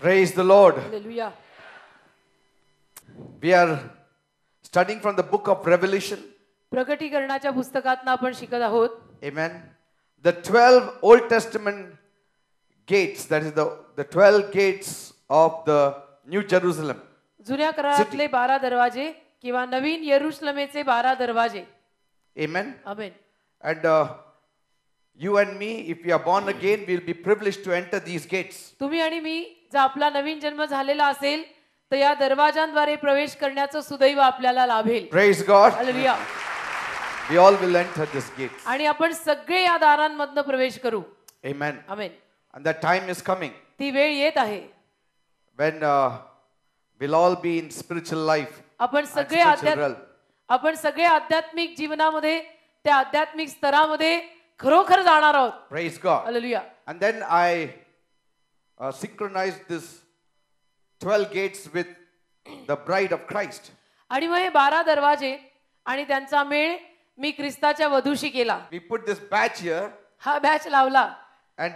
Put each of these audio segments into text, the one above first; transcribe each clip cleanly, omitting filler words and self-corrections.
Praise the Lord. Hallelujah. We are studying from the book of Revelation. प्रकटीकरणाच्या पुस्तकातून आपण शिकत आहोत. Amen. The 12 Old Testament gates, that is the 12 gates of the New Jerusalem. जुन्या करारातले 12 दरवाजे किंवा नवीन येरुशलेमेचे 12 दरवाजे. Amen. Amen. And you and me, if we are born again, we will be privileged to enter these gates. तुम्ही आणि मी जर आपला नवीन जन्म झालेला असेल तर या दरवाजांद्वारे प्रवेश करण्याचं सुदैव आपल्याला लाभेल. Praise God. Hallelujah. We all will enter this gate. आणि आपण सगळे या दारांमधून प्रवेश करू. Amen. Amen. And that time is coming ती वेळ येत आहे. when we'll all be in spiritual life. आपण सगळे आध्यात्मिक जीवनामध्ये त्या आध्यात्मिक स्तरामध्ये खरोखर जाणार आहोत. Praise God. Hallelujah. And then I synchronized this 12 gates with the bride of Christ. आणि मग हे 12 दरवाजे आणि त्यांचा मेळ मी ख्रिस्ताच्या वधूशी केला. We put this badge here, हा बॅच लावला. and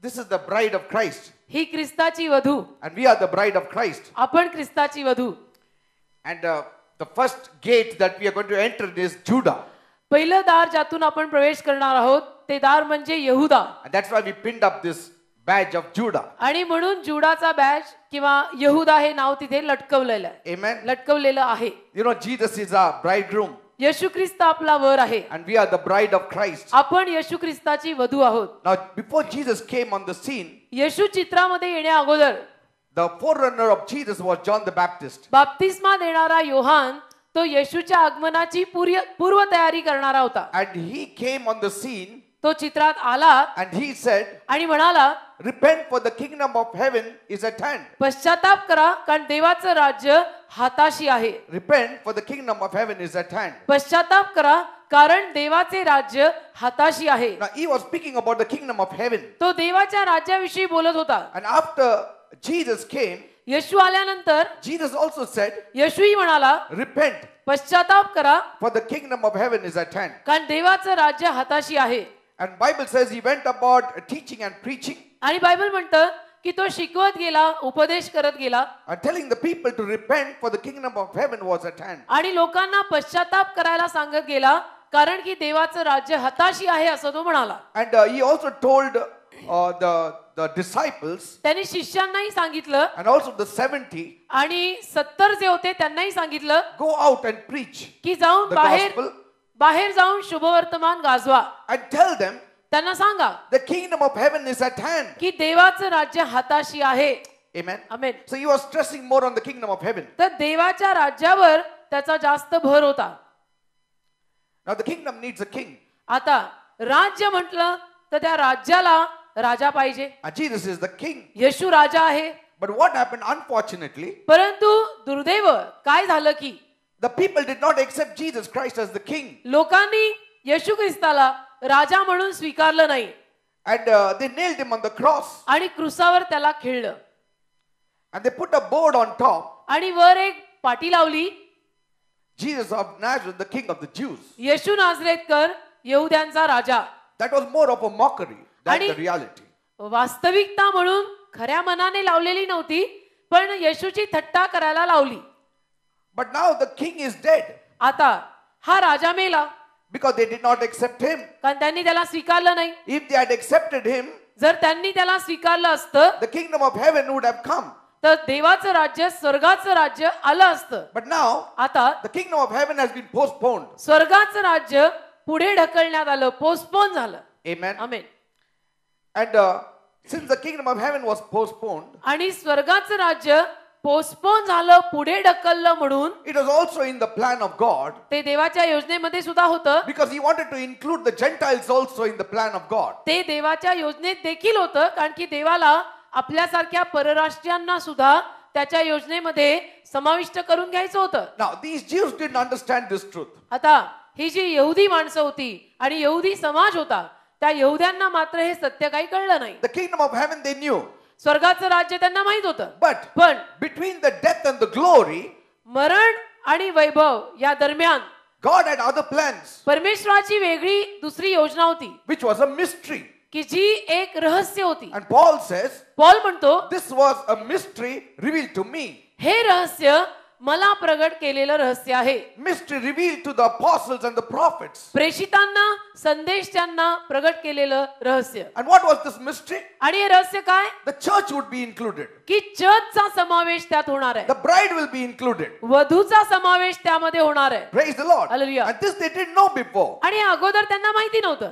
this is the bride of Christ, ही ख्रिस्ताची वधू. and we are the bride of Christ. आपण ख्रिस्ताची वधू. And the first gate that we are going to enter is Judah. पहिलं दार ज्यातून आपण प्रवेश करणार आहोत ते दार म्हणजे यहुदा. And that's why we pinned up this badge of Judah. आणि म्हणून जुडाचा बॅच किंवा यहुदा हे नाव तिथे लटकवलेलं आहे. Amen. लटकवलेलं आहे. You know, Jesus is our bridegroom, येशू ख्रिस्त आपला वर आहे. and we are the bride of Christ. आपण येशू ख्रिस्ताची वधू आहोत. Now, before Jesus came on the scene, येशू चित्रामध्ये येण्या अगोदर the forerunner of Jesus was John the Baptist. बाप्तिस्मा देणारा योहान तो येशूच्या आगमनाची पूर्व तयारी करणारा होता. And he came on the scene तो चित्रात आला and he said, आणि म्हणाला, repent, for the kingdom of heaven is at hand. पश्चाताप करा कारण देवाचं राज्य हाताशी आहे. Repent, for the kingdom of heaven is at hand. पश्चाताप करा कारण देवाचे राज्य हाताशी आहे. Now he was speaking about the kingdom of heaven. तो देवाच्या राज्याविषयी बोलत होता. And after Jesus came, येशू आल्यानंतर Jesus also said, येशूही म्हणाला, repent, पश्चाताप करा for the kingdom of heaven is at hand. कारण देवाचं राज्य हाताशी आहे. And Bible says he went about teaching and preaching आणि बायबल म्हणतं की तो शिकवत गेला, उपदेश करत गेला and telling the people to repent, for the kingdom of heaven was at hand. आणि लोकांना पश्चाताप करायला सांगत गेला कारण की देवाचं राज्य हाताशी आहे असं तो म्हणाला. And he also told the disciples त्यांनी शिष्यांनाही सांगितलं and also the 70, आणि 70 जे होते त्यांनाही सांगितलं go out and preach की जाऊन the बाहेर gospel जाऊन शुभवर्तमान गाजवा. and tell them त्यांना सांगा the kingdom of heaven is at hand. की देवाचं राज्य हाताशी आहे. Amen. Amen. So he was stressing more on the kingdom of heaven. तर देवाच्या राज्यावर त्याचा जास्त भर होता. Now the kingdom needs a king. आता राज्य म्हटलं तर त्या राज्याला राजा पाहिजे. And Jesus is the king. येशू राजा आहे. But what happened, unfortunately, परंतु दुर्दैव काय झालं की the people did not accept Jesus Christ as the king. लोकांनी येशू ख्रिस्ताला राजा म्हणून स्वीकारलं नाही. And they nailed him on the cross. आणि क्रूसावर त्याला खिळलं. And they put a board on top. आणि वर एक पाटी लावली, Jesus of Nazareth, the king of the Jews. Yeshu नाझरेतकर यहुद्यांचा Raja. That was more of a mockery than आणि the reality. वास्तविकता म्हणून खऱ्या मनाने लावलेली नव्हती, पण येशूची थट्टा करायला लावली. But now the king is dead आता हा राजा मेला because they did not accept him. कारण त्यांनी त्याला स्वीकारलं नाही. If they had accepted him, जर त्यांनी त्याला स्वीकारलं असतं the kingdom of heaven would have come. तर देवाचं राज्य, स्वर्गाचं राज्य आलं असतं. But now आता the kingdom of heaven has been postponed. स्वर्गाचं राज्य पुढे ढकलण्यात आलं, पोस्टपोन झालं. Amen. Amen. And since the kingdom of heaven was postponed, आणि स्वर्गाचं राज्य पोस्टपोन झालं, पुढे ढकललं म्हणून it was also in the plan of God, ते देवाच्या योजनेमध्ये सुद्धा होतं. because he wanted to include the Gentiles also in the plan of God. ते देवाच्या योजनेत देखील होतं कारण की देवाला आपल्यासारख्या परराष्ट्रीयांना सुद्धा त्याच्या योजनेमध्ये समाविष्ट करून घ्यायचं होतं. Now these Jews didn't understand this truth. आता ही जी यहुदी माणसं होती आणि यहुदी समाज होता, त्या यहुद्यांना मात्र हे सत्य काही कळलं नाही. The kingdom of heaven they knew, स्वर्गाचं राज्य त्यांना माहित होतं, but पण between the death and the glory, मरण आणि वैभव या दरम्यान God had other plans, परमेश्वराची वेगळी दुसरी योजना होती, which was a mystery. की जी एक रहस्य होती. And Paul says, पॉल म्हणतो this was a mystery revealed to me. हे रहस्य मला प्रगट केलेलं रहस्य आहे. Mystery revealed to the apostles and the prophets. प्रेषितांना संदेश त्यांना प्रगट केलेलं रहस्य. And what was this mystery? आणि हे रहस्य काय? The church would be included. की चर्चचा समावेश त्यात होणार आहे. The bride will be included. वधूचा समावेश त्यामध्ये होणार आहे. Praise the Lord. Hallelujah. And this they didn't know before. आणि हे अगोदर त्यांना माहिती नव्हतं.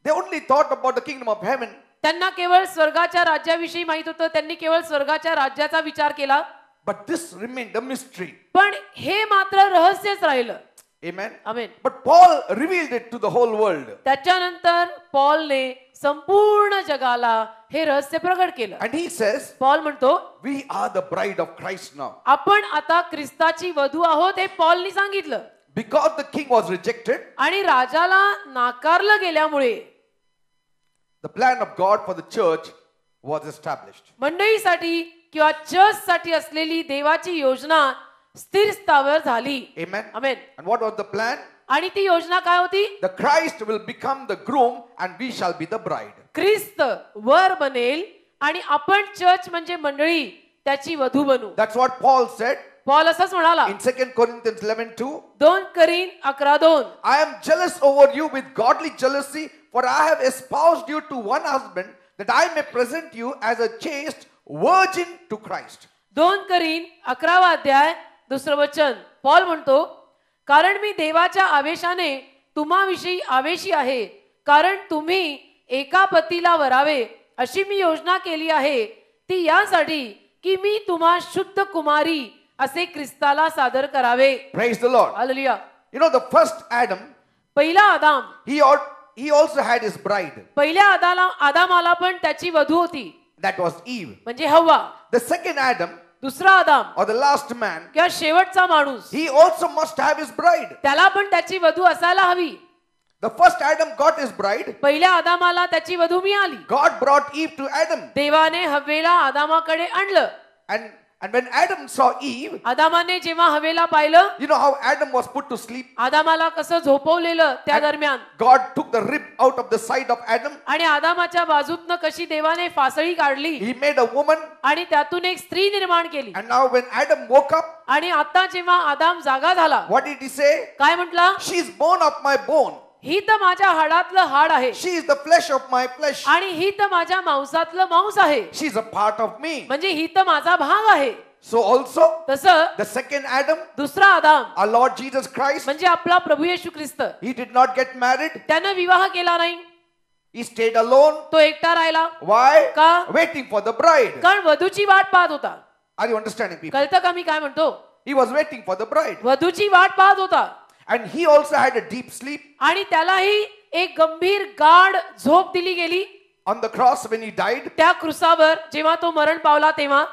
They only thought about the kingdom of heaven. त्यांना केवळ स्वर्गाच्या राज्याविषयी माहित होतं. त्यांनी केवळ स्वर्गाच्या राज्याचा विचार केला. But this remained a mystery. पण हे मात्र रहस्यच राहिलं. Amen. Amen. But Paul revealed it to the whole world. त्याच्यानंतर पॉलने संपूर्ण जगाला हे रहस्य प्रगट केलं. And he says, पॉल म्हणतो we are the bride of Christ now. आपण आता ख्रिस्ताची वधू आहोत हे पॉलनी सांगितलं. Because the king was rejected, आणि राजाला नाकारलं गेल्यामुळे the plan of God for the church was established. मंडळीसाठी किंवा चर्चसाठी असलेली देवाची योजना स्थिर स्थावर झाली. Amen. Amen. And what was the plan? आणि ती योजना काय होती? The Christ will become the groom and we shall be the bride. ख्रिस्त वर बनेल आणि आपण चर्च म्हणजे मंडळी त्याची वधू बनू. That's what Paul said Paul असंच म्हणाला in 2 Corinthians 11:2. 2 करीन 11:2. I am jealous over you with godly jealousy, for I have espoused you to one husband, that I may present you as a chaste virgin to Christ. 2 करीन 11वा अध्याय 2रं वचन. Paul म्हणतो कारण मी देवाच्या आवेशाने तुम्हाविषयी आवेशी आहे, कारण तुम्ही एका पतीला वरावे अशी मी योजना केली आहे, ती यासाठी की मी तुम्हा शुद्ध कुमारी असे ख्रिस्ताला सादर करावे. Praise the Lord. Hallelujah. You know, the first Adam, पहिला आदाम, he also had his bride. पहिल्या आदामाला पण त्याची वधू होती, That was Eve. म्हणजे हव्वा. The second Adam, दुसरा आदाम or the last man, किंवा शेवटचा माणूस, he also must have his bride. त्याला पण त्याची वधू असायला हवी. The first Adam got his bride. पहिल्या आदामाला त्याची वधू मिळाली. God brought Eve to Adam. देवाने हव्वेला आदामाकडे आणलं. And when Adam saw Eve, आदामाने जेव्हा हवेला पाहिलं, you know how Adam was put to sleep? आदामाला कसं झोपवलेलं त्या दरम्यान, God took the rib out of the side of Adam. आणि आदामाच्या बाजूतनं कशी देवाने फासळी काढली He made a woman. आणि त्यातून एक स्त्री निर्माण केली. And now when Adam woke up, आणि आता जेव्हा आदाम जागा झाला, what did he say? काय म्हटला? She is bone of my bone. ही तर माझ्या हाडातलं हाड आहे, She is the flesh of my flesh. आणि ही तर माझ्या मांसातलं मांस आहे, She is a part of me. म्हणजे ही तर माझा भाग आहे. So also, तसं the second Adam, दुसरा आदाम our Lord Jesus Christ, म्हणजे आपला प्रभू येशू ख्रिस्त, he did not get married. त्यानं विवाह केला नाही. He stayed alone. तो एकटा राहिला. Why? का? Waiting for the bride. कारण वधूची वाट पाहत होता. Are you understanding, people? कळतं का मी काय म्हणतो? He was waiting for the bride. वधूची वाट पाहत होता. And he also had a deep sleep. आणि त्यालाही एक गंभीर गाढ झोप दिली गेली. On the cross when he died. त्या क्रुसावर जेव्हा तो मरण पावला तेव्हा,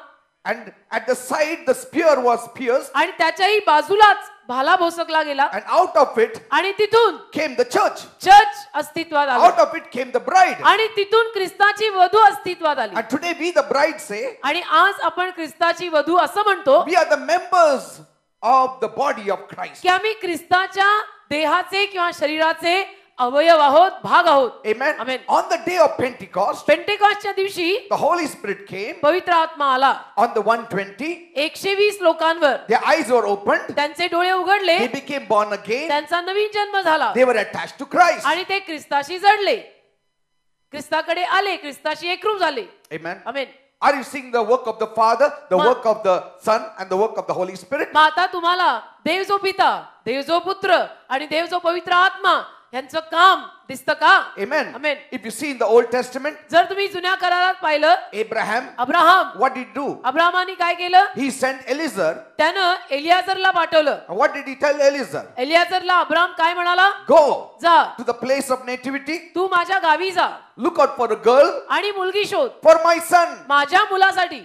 And at the side the spear was pierced. आणि त्याच्याही बाजूलाच भाला भोसकला गेला. And out of it आणि तिथून came the church. चर्च अस्तित्वात आली. Out of it came the bride. आणि तिथून ख्रिस्ताची वधू अस्तित्वात आली. And today we the bride say, आणि आज आपण ख्रिस्ताची वधू असं म्हणतो we are the members of the body of Christ. की आम्ही ख्रिस्ताच्या देहाचे किंवा शरीराचे अवयव आहोत, भाग आहोत. Amen. Amen. On the day of Pentecost, पेंटेकॉस्टच्या दिवशी the Holy Spirit came पवित्र आत्मा आला. on the 120. 120 लोकांवर Their eyes were opened. त्यांचे डोळे उघडले. They became born again. त्यांचा नवीन जन्म झाला. They were attached to Christ. आणि ते ख्रिस्ताशी जडले, ख्रिस्ताकडे आले, ख्रिस्ताशी एकरूप झाले. Amen. Amen. Are you seeing the work of the Father, the work of the Son, and the work of the Holy Spirit? मग आता तुम्हाला देव जो पिता, देव जो पुत्र आणि देव जो पवित्र आत्मा यांचं काम दिसतं का? Amen. Amen. If you see in the Old Testament, जर तुम्ही जुन्या करारात पाहिलं, Abraham, Abraham, what did he do? अब्राहमाने काय केलं? He sent Eliezer. त्यानं एलियाजरला पाठवलं. And what did he tell Eliezer? एलियाजरला अब्राहम काय म्हणाला? Go जा, to the place of nativity. तू माझ्या गावी जा Look out for a girl आणि मुलगी शोध for my son. माझ्या मुलासाठी.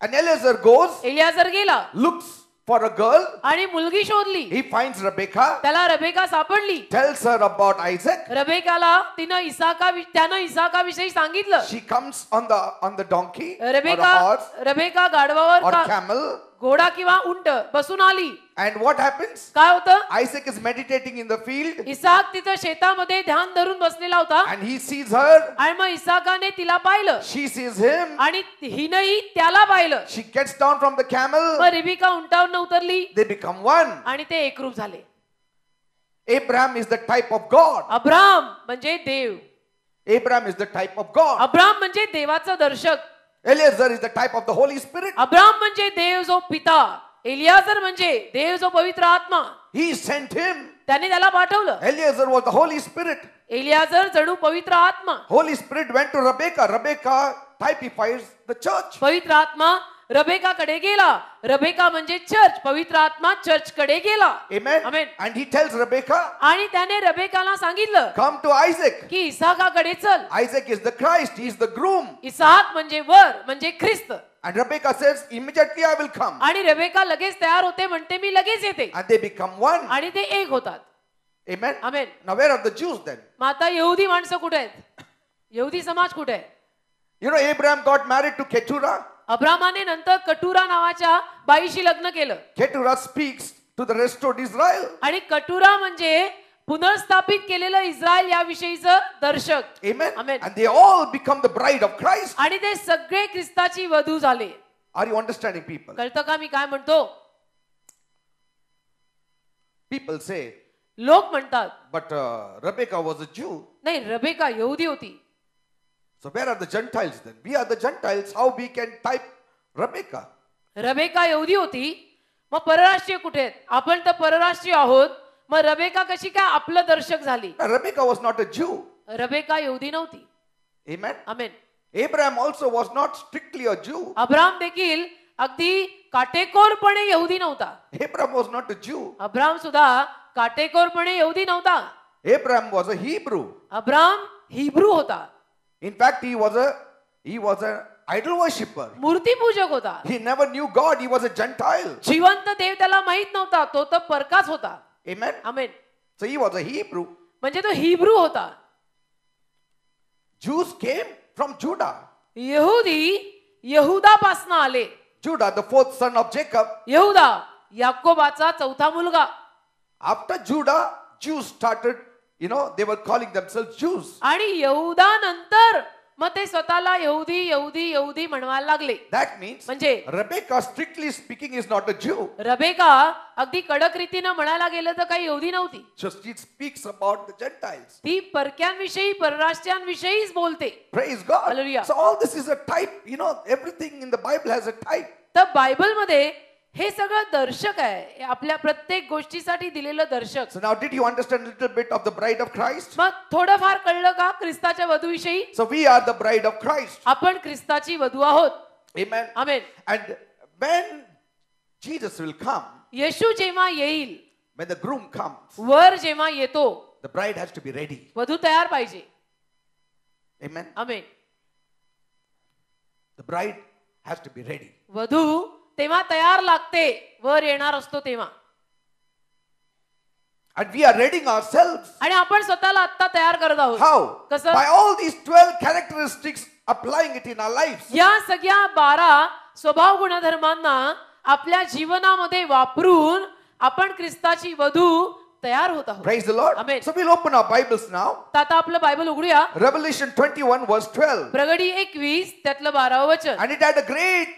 And Eliezer goes, एलियाजर गेला looks for a girl. आणि मुलगी शोधली. He finds Rebecca, त्याला रबेका सापडली. tells her about Isaac. रबेकाला त्यानं इसाकाविषयी सांगितलं. She comes on the donkey or a Rebekah horse Rebekah गाढवावर or camel. घोडा किंवा उंट बसून आली. And what happens? काय होतं? Isaac is meditating in the field Isaac तिथं शेतामध्ये ध्यान धरून बसलेला होता and he sees her. आणि मग इसाकाने तिला पाहिलं She sees him. आणि हिनही त्याला पाहिलं. She gets down from the camel. मग रिबिका उंटावरून उतरली They become one. आणि ते एकरूप झाले. Abraham is the type of God. Abram म्हणजे देव. Abraham is the type of God. Abram म्हणजे देवाचं दर्शक. Eliezer is the type of the Holy Spirit. Abram म्हणजे देव जो पिता. एलियाजर म्हणजे देव जो पवित्र आत्मा. He sent him. त्याने त्याला पाठवलं. Eliezer was the Holy Spirit. Eliezer जणू पवित्र आत्मा. Holy Spirit went to Rebekah. Rebekah typifies the church. पवित्र आत्मा रबेका कडे गेला. रबेका म्हणजे चर्च. पवित्र आत्मा चर्च कडे गेला. Amen. Amen. And he tells Rebekah, आणि त्याने रबेकाला सांगितलं come to Isaac. की इसाकाकडे चल. Isaac is the Christ. He is the groom. Isaac म्हणजे वर म्हणजे ख्रिस्त. And Rebekah says, immediately I will come. आणि रबेका लगेच तयार होते म्हणते मी लगेच येते. And they become one. आणि ते एक होतात. Amen. Amen. Now where are the Jews then? मग आता यहुदी माणसं कुठे आहेत? यहुदी समाज कुठे आहे? You know, Abraham got married to Keturah. अब्रामाने नंतर कटुरा नावाच्या बाईशी लग्न केलं. Keturah speaks to the restored Israel. आणि कटुरा म्हणजे पुनर्स्थापित केलेलं इस्रायल या विषयीचं दर्शक. Amen. Amen. And they all become the bride of Christ. आणि ते सगळे ख्रिस्ताची वधू झाले. Are you understanding, people? कळतं का मी काय म्हणतो? People say, लोक म्हणतात but Rebekah was a Jew. नाही रबेका यहुदी होती. So where are the Gentiles then? We are the Gentiles. How we can type Rebekah? Rebecca यहुदी होती. मग परराष्ट्रीय कुठे आहेत? आपण तर परराष्ट्रीय आहोत. मग रबेका कशी काय आपलं दर्शक झाली? Rebekah was not a Jew. Rebecca यहुदी नव्हती. Amen. Amen. Abraham also was not strictly a Jew. Abram देखील अगदी काटेकोरपणे यहुदी नव्हता. Abraham was not a Jew. Abram सुद्धा काटेकोरपणे यहुदी नव्हता. Abraham was a Hebrew. Abram Hebrew होता. In fact, he was an idol worshipper. मूर्तीपूजक होता. He never knew God. He was a Gentile. जिवंत देव त्याला माहित नव्हता. तो तर परकाच होता. Amen. Amen. So he was a Hebrew. म्हणजे तो हिब्रू होता. Jews came from Judah. यहुदी यहुदापासून आले. Judah, the fourth son of Jacob. यहुदा याकोबाचा चौथा मुलगा. After Judah, Jews started, they were calling themselves Jews. आणि यहुदा नंतर मग ते स्वतःला यहुदी यहुदी यहुदी म्हणवायला लागले. That means म्हणजे Rebekah, strictly speaking, is not a Jew. Rebecca अगदी कडक रीतीने म्हणायला गेलं तर काही यहुदी नव्हती. Just she speaks about the Gentiles. ती परक्यांविषयी परराष्ट्रीयांविषयीच बोलते. Praise God. Hallelujah. So all this is a type. Everything in the Bible has a type. तर बायबलमध्ये हे सगळं दर्शक आहे. आपल्या प्रत्येक गोष्टीसाठी दिलेलं दर्शक. So now did you understand a little bit of the bride of Christ? मग थोडंफार कळलं का ख्रिस्ताच्या वधूविषयी? So we are the bride of Christ. आपण ख्रिस्ताची वधू आहोत. Amen. Amen. And when Jesus will come, येशू जेव्हा येईल, when the groom comes, वर जेव्हा येतो, the bride has to be ready. वधू तयार पाहिजे. Amen. Amen. The bride has to be ready. वधू तेव्हा तयार लागते वर येणार असतो तेव्हा. And we are readying ourselves. आणि आपण स्वतःला आता तयार करत आहोत. How? कसं? By all these 12 characteristics, applying it in our lives. या सगळ्या 12 स्वभाव गुणधर्मांना आपल्या जीवनामध्ये वापरून आपण ख्रिस्ताची वधू तयार होत आहोत. Praise the Lord. Amen. So we'll open our Bibles now. तर आता आपलं बायबल उघडूया. Revelation 21 verse 12. प्रगटी 21 त्यातलं 12वं वचन. And it had a great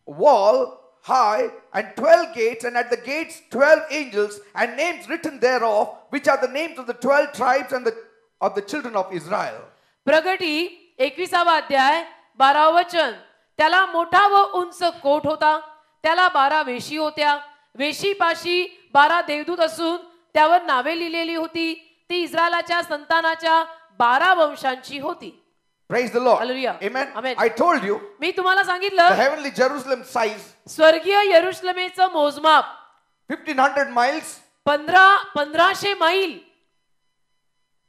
wall, high, and 12 gates, and at the gates 12 angels, and names written thereof, which are the names of the 12 tribes and of the children of Israel. प्रगटी 21वा अध्याय 12वं वचन. त्याला मोठा व उंच coat होता. त्याला 12 वेशी होत्या. वेशीपाशी 12 देवदूत असून त्यावर नावे लिहिलेली होती. ती इस्रायलाच्या संतानाच्या 12 वंशांची होती. Praise the Lord. Hallelujah. Amen. Amen. I told you मी तुम्हाला the सांगितलं heavenly Jerusalem size स्वर्गीय यरुशलेमेचं मोजमाप 1500 miles, 1500 मैल,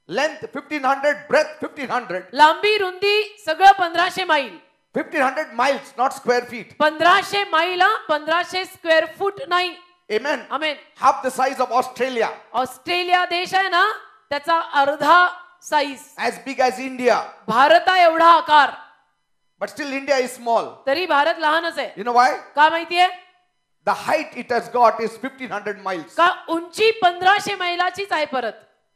length 1500, breadth 1500. लांबी रुंदी सगळं 1500 मैल. 1500 miles, not square feet. 1500 मैल 1500 स्क्वेअर फूट नाही. Amen. Amen. Half the size of Australia. Australia देश आहे ना त्याचा अर्धा size. As big as India. भारता एवढा आकार. But still India is small. तरी भारत लहानच आहे. You know why? का माहितीये? The height it has got is 1500 miles. का उंची 1500 मैलाचीच आहे परत.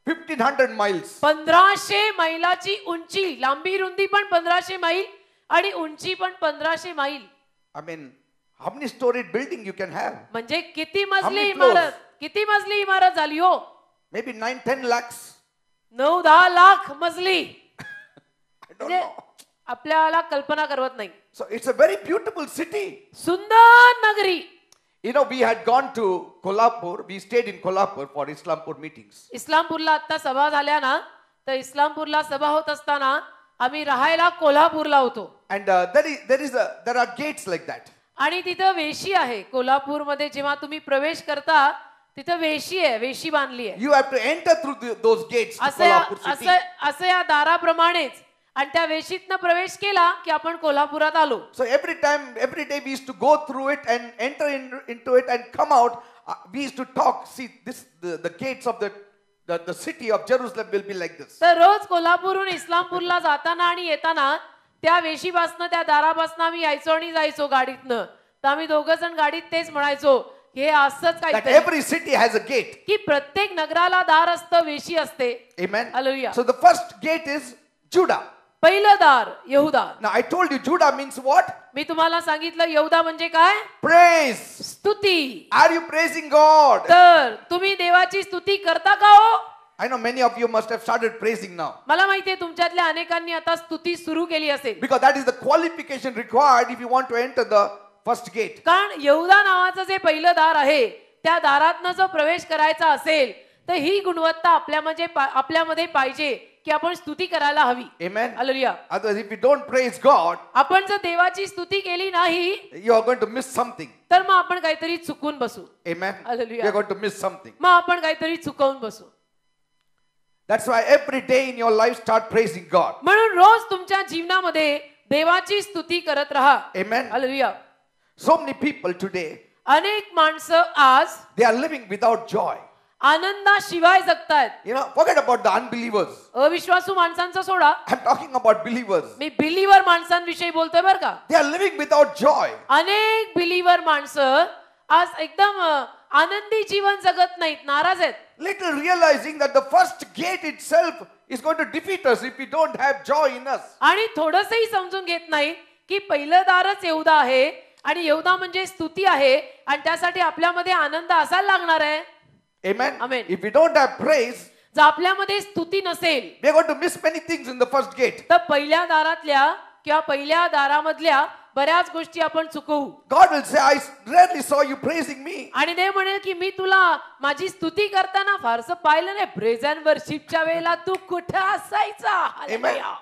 1500 miles. 1500 मैलाची उंची, लांबी रुंदी पण 1500 मैल आणि उंची पण 1500 मैल. I mean, how many storied building you can have? म्हणजे किती मजली many इमारत, किती मजली इमारत झाली हो? Maybe 9-10 lakhs. 9-10 लाख मजली. I don't म्हणजे know. आपल्याला कल्पना करवत नाही. So it's a very beautiful city. सुंदर नगरी. You know, we had gone to Kolhapur. We stayed in Kolhapur for Islampur meetings. इस्लामपूरला आता सभा झाल्या ना, तर इस्लामपूरला सभा होत असताना आम्ही राहायला कोल्हापूरला होतो. And there are gates like that. आणि तिथं वेशी आहे. कोल्हापूरमध्ये जेव्हा तुम्ही प्रवेश करता तिथं वेशी आहे, वेशी बांधली आहे. You have to enter through those gates to Kolhapur city. असं या दाराप्रमाणेच आणि त्या वेशीतनं प्रवेश केला की आपण कोल्हापुरात आलो. So every day we used to go through it and enter into it and come out. We used to talk. See, the gates of the city of Jerusalem will be like this. तर रोज कोल्हापूरहून इस्लामपूरला जाताना आणि येताना त्या वेशीपासनं, त्या दारापासनं आम्ही यायचो आणि जायचो गाडीतनं. तर आम्ही दोघं जण गाडीत तेच म्हणायचो, हे असंच That काहीतरी every city has a gate. की प्रत्येक नगराला दार असतं, वेशी असते. Amen. Hallelujah. So the first gate is Judah. पहिलं दार यहुदा. Now I told you Judah means what? मी तुम्हाला सांगितलं यहुदा म्हणजे काय? Praise. स्तुती. Are you praising God? तर तुम्ही देवाची स्तुती करता का हो? I know many of you must have started praising now. मला माहितीये तुमच्यातल्या अनेकांनी आता स्तुती सुरू केली असेल. Because that is the qualification required if you want to enter the first gate. कारण यहुदा नावाचं जे पहिलं दार आहे, त्या दारातनं जो प्रवेश करायचा असेल तर ही गुणवत्ता आपल्यामध्ये पाहिजे की आपण स्तुती करायला हवी. Amen. Hallelujah. Otherwise, if you don't praise God, आपण जर देवाची स्तुती केली नाही you are going to miss something. तर मग आपण काहीतरी चुकून बसू. Amen. Hallelujah. You are going to miss something. मग आपण काहीतरी चुकवून बसू. That's why every day in your life start praising God. म्हणून रोज तुमच्या जीवनामध्ये देवाची स्तुती करत राहा. Amen. Hallelujah. So many people today, अनेक माणसं आज they are living without joy. आनंदाशिवाय जगतायत. You know, forget about the unbelievers. अविश्वासू माणसांचं सोडा. I'm talking about believers. मी बिलीवर माणसांविषयी बोलतोय बरं का. They are living without joy. अनेक बिलीवर माणसं आज एकदम आनंदी जीवन जगत नाहीत, नाराज आहेत. Little realizing that the first gate itself is going to defeat us if we don't have joy in us. आणि थोडंसंही समजून घेत नाही की पहिलं दारच यहुदा आहे आणि यहुदा म्हणजे स्तुती आहे आणि त्यासाठी आपल्यामध्ये आनंद असायला लागणार आहे. Amen. Amen. If we don't have praise, जर आपल्यामध्ये स्तुती नसेल we are going to miss many things in the first gate. तर पहिल्या दारातल्या किंवा पहिल्या दारामधल्या बऱ्याच गोष्टी आपण चुकवू. God will say, I rarely saw you praising me. आणि देव म्हणेल की मी तुला माझी स्तुती करताना फारसं पाहिलं नाही. प्रेज अँड वर्शिपच्या वेळेला तू कुठे असायचा? Amen. Hallelujah.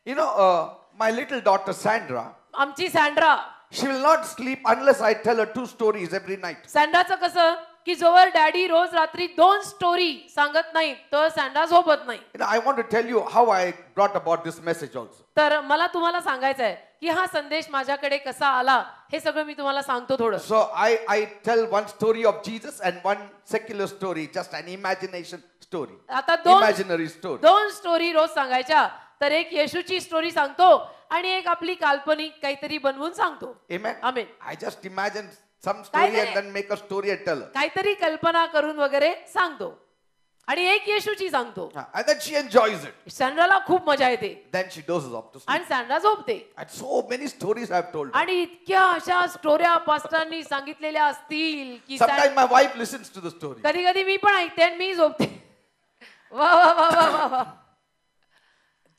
You know, my little daughter Sandra, आमची Sandra, she will not sleep unless I tell her 2 stories every night. सँड्राचं कसं की जोवर डॅडी रोज रात्री 2 स्टोरी सांगत नाही तर सँड्रा झोपत नाही. You know, I want to tell you how I brought about this message also. तर मला तुम्हाला सांगायचं आहे की हा संदेश माझ्याकडे कसा आला हे सगळं मी तुम्हाला सांगतो थोडं. So I tell one story of Jesus and one secular story, just an imagination story. आता Imaginary story. 2 स्टोरी रोज सांगायच्या. तर एक येशूची स्टोरी सांगतो आणि एक आपली काल्पनिक काहीतरी बनवून सांगतो. Amen. Amen. I just imagine some story काय and then make a story and tell her. काहीतरी कल्पना करून वगैरे सांगतो आणि एक येशूची सांगतो. And then she enjoys it. सँड्राला खूप मजा येते Then she dozes off to sleep. आणि सँड्रा झोपते. And so many stories I have told her. आणि इतक्या अशा स्टोऱ्या पास्टरांनी सांगितलेल्या असतील की Sometimes my wife listens to the story. कधी कधी मी पण ऐकते आणि मी झोपते. वा वा वा वा वा वा.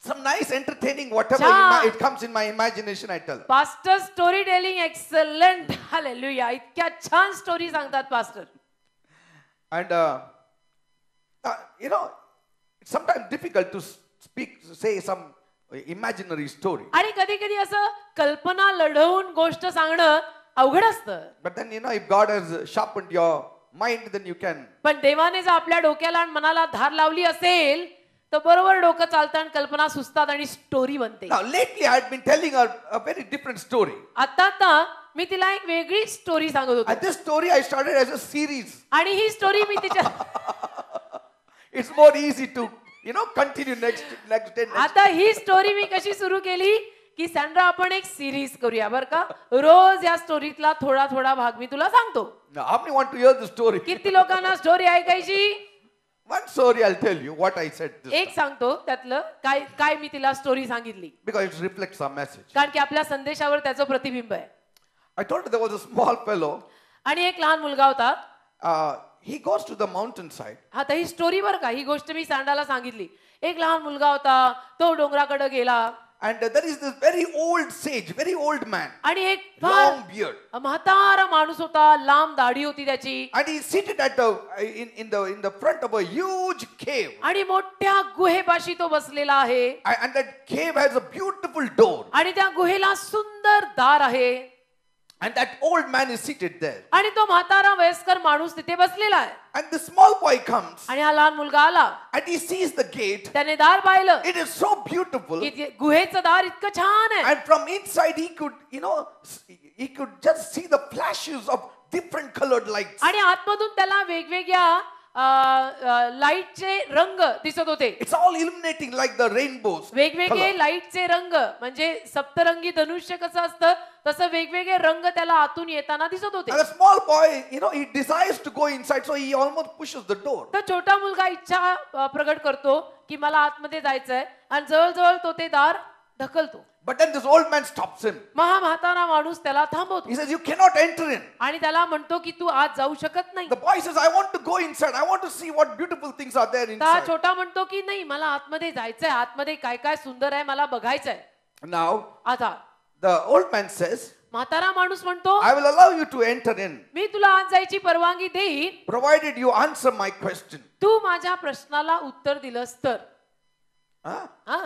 Some nice entertaining whatever it comes in my imagination I tell. Pastor story telling excellent. Hallelujah. इतक्या छान स्टोरी सांगतात pastor. And you know, it's sometimes difficult to say some imaginary story. आणि कधी कधी असं कल्पना लढवून गोष्ट सांगणं अवघड असतं. But then, you know, if God has sharpened your mind, then you can. पण देवाने जर आपल्या डोक्याला आणि मनाला धार लावली असेल तर बरोबर डोकं चालतं आणि कल्पना सुचतात आणि स्टोरी बनते. Now lately I had been telling her a very different story. आता मी तिला एक वेगळी स्टोरी सांगत होतो. And this story I started as a series. आणि ही स्टोरी मी तिच्या It's more easy to, you know, continue next day. आता ही स्टोरी मी कशी सुरू केली की सँड्रा आपण एक सिरीज करूया बरं का. रोज या स्टोरीतला थोडा थोडा भाग मी तुला सांगतो. Now, how many want to hear the story? किती लोकांना स्टोरी ऐकायची? One story I'll tell you what I said this एक सांगतो त्यातलं काय काय मी तिला स्टोरी सांगितली, because it reflects our message. कारण की आपल्या संदेशावर त्याचं प्रतिबिंब आहे. I told you there was a small fellow. आणि एक लहान मुलगा होता. He goes to the mountainside. आता ही स्टोरी बरं का, ही गोष्ट मी सँड्राला सांगितली. एक लहान मुलगा होता, तो डोंगराकडे गेला. And there is this very old sage, very old man, आणि एक long beard. म्हातारा माणूस होता, लांब दाढी होती त्याची. And he's seated at in the front of a huge cave. आणि मोठ्या गुहेपाशी तो बसलेला आहे. And that cave has a beautiful door. आणि त्या गुहेला सुंदर दार आहे. And that old man is seated there. आणि तो म्हातारा वयस्कर माणूस तिथे बसलेला आहे. And the small boy comes. आणि हा लहान मुलगा आला. And he sees the gate. त्याने दार पाहिलं. It is so beautiful. की गुहेचं दार इतकं छान आहे. And from inside he could just see the flashes of different colored lights. आणि आतमधून त्याला वेगवेगळ्या लाईटचे रंग दिसत होते. It's all illuminating like the rainbows. वेगवेगळे लाईटचे रंग म्हणजे सप्तरंगी धनुष्य कसं असतं तसं वेगवेगळे रंग त्याला आतून येताना दिसत होते. And the small boy, he desires to go inside, so he almost pushes the door. तर छोटा मुलगा इच्छा प्रकट करतो की मला आतमध्ये जायचंय आणि जवळजवळ तो ते दार ढकलतो. But then this old man stops him. हा म्हातारा माणूस त्याला थांबवतो. He says, "You cannot enter in." आणि त्याला म्हणतो की तू आत जाऊ शकत नाही. The boy says, "I want to go inside. I want to see what beautiful things are there तर inside." छोटा म्हणतो की नाही, मला आतमध्ये जायचंय, आतमध्ये काय काय सुंदर आहे मला बघायचंय. Now, आता the old man says, म्हातारा माणूस म्हणतो "I will allow you to enter in, मी तुला आत जायची परवानगी देईन provided you answer my question." तू माझ्या प्रश्नाला उत्तर दिलंस तर. Huh? हा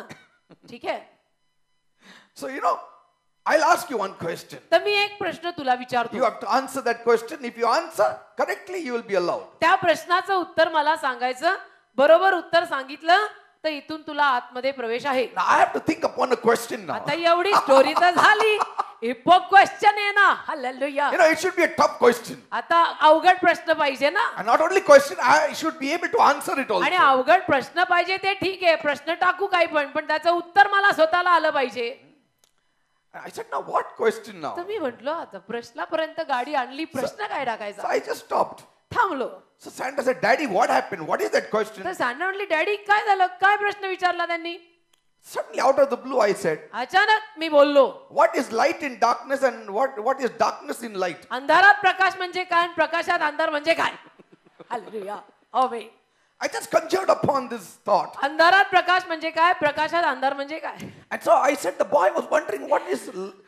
ठीक आहे. So, I'll ask you one question. तर मी एक प्रश्न तुला You विचारतो. have to answer that question. If you answer correctly, you will be allowed. त्या प्रश्नाचं उत्तर मला सांगायचं. बरोबर उत्तर सांगितलं तर इथून तुला आतमध्ये प्रवेश आहे. Now, I have to think upon a question now. आता एवढी स्टोरी तर झाली. हिपो क्वेश्चन आहे ना. Hallelujah. It should be a tough question. आता अवघड प्रश्न पाहिजे ना. And not only question, I should be able to answer it आणि also. अवघड प्रश्न पाहिजे ते ठीक आहे, प्रश्न टाकू काही पण त्याचं उत्तर मला स्वतःला आलं पाहिजे. I said, "Now what question now?" तर मी म्हटलो आता प्रश्नापर्यंत गाडी आणली, प्रश्न काय So टाकायचा. I just stopped. थांबलो. So Santa said, "Daddy, what happened? What is that question?" तर सँड्रा म्हटली डॅडी काय झालं, काय प्रश्न विचारला त्यांनी. Suddenly, out of the blue, I said, अचानक मी बोललो, "What is light in darkness and what is darkness in light?" अंधारात प्रकाश म्हणजे काय आणि प्रकाशात अंधार म्हणजे काय. Hallelujah. Amen. I just conjured upon this thought. अंधारात प्रकाश म्हणजे काय, प्रकाशात अंधार म्हणजे काय. And so I said, the boy was wondering what is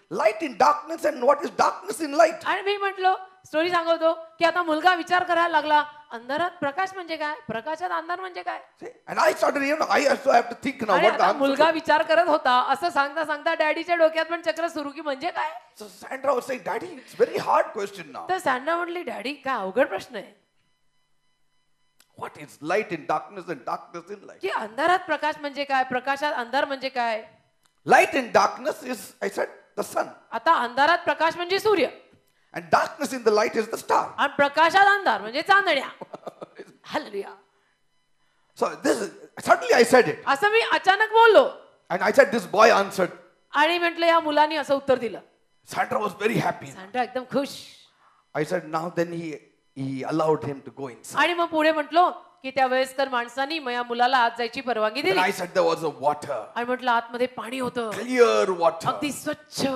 light in darkness and what is darkness in light. आणि मी म्हटलो स्टोरी सांगतो की आता मुलगा विचार करायला लागला, अंधारात प्रकाश म्हणजे काय, प्रकाशात अंधार म्हणजे काय. See? And I started, I also have to think now आणि what the आता answer मुलगा is. विचार करत होता. असं सांगता सांगता डॅडीच्या डोक्यात पण चक्र सुरू की म्हणजे काय. So Sandra was saying, "Daddy, it's very hard question now. तर सँड्रा म्हटली डॅडी काय अवघड प्रश्न आहे What is light in darkness and darkness in light?" की अंधारात प्रकाश म्हणजे काय, प्रकाशात अंधार म्हणजे काय. Light in darkness is, I said, the sun. आता अंधारात प्रकाश म्हणजे सूर्य And darkness in the light is the star. आणि प्रकाशात अंधार म्हणजे चांदण्या. Hallelujah. So suddenly I said it. असं मी अचानक बोललो. And I said, this boy answered. आणि म्हटलं या मुलांनी असं उत्तर दिलं. Sandra was very happy. Sandra एकदम खुश. I said, now then he allowed him to go inside. आणि मग पुढे म्हटलो की त्या वयस्कर माणसांनी मग या मुलाला आत जायची परवानगी And दिली. I said there was a water. आणि म्हटलं आतमध्ये पाणी होतं, Clear water. अगदी स्वच्छ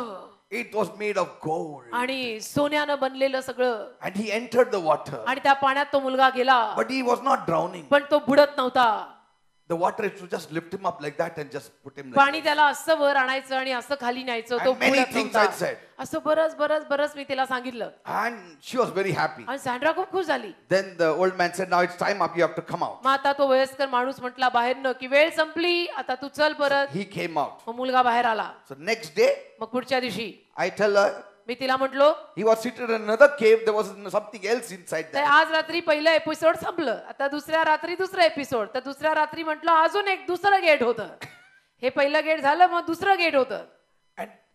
It was made of gold. आणि सोन्यानं बनलेलं सगळं. And he entered the water. आणि त्या पाण्यात तो मुलगा गेला, But he was not drowning. पण तो बुडत नव्हता. The water used to just lift him up like that and just put him like पाणी that. त्याला असं वर आणायचं आणि असं खाली न्यायचं, तो And many बुडत things I नव्हता. said. असं बरंच मी तिला सांगितलं. And she was very happy. आणि सँड्रा खूप खुश झाली. Then the old man said, now it's time up, you have to come out. मग आता तो वयस्कर माणूस म्हटला बाहेरनं की वेळ संपली, आता तू चल परत. He came out. मग मुलगा बाहेर आला. So next day, मग पुढच्या दिवशी I tell her, मी तिला म्हटलो he was seated in another cave, there was something else inside तर there. आज रात्री पहिलं एपिसोड संपलं, आता दुसऱ्या रात्री दुसरं एपिसोड. तर दुसऱ्या रात्री म्हटलं अजून एक दुसरं गेट होतं. हे पहिलं गेट झालं, मग दुसरं गेट होतं.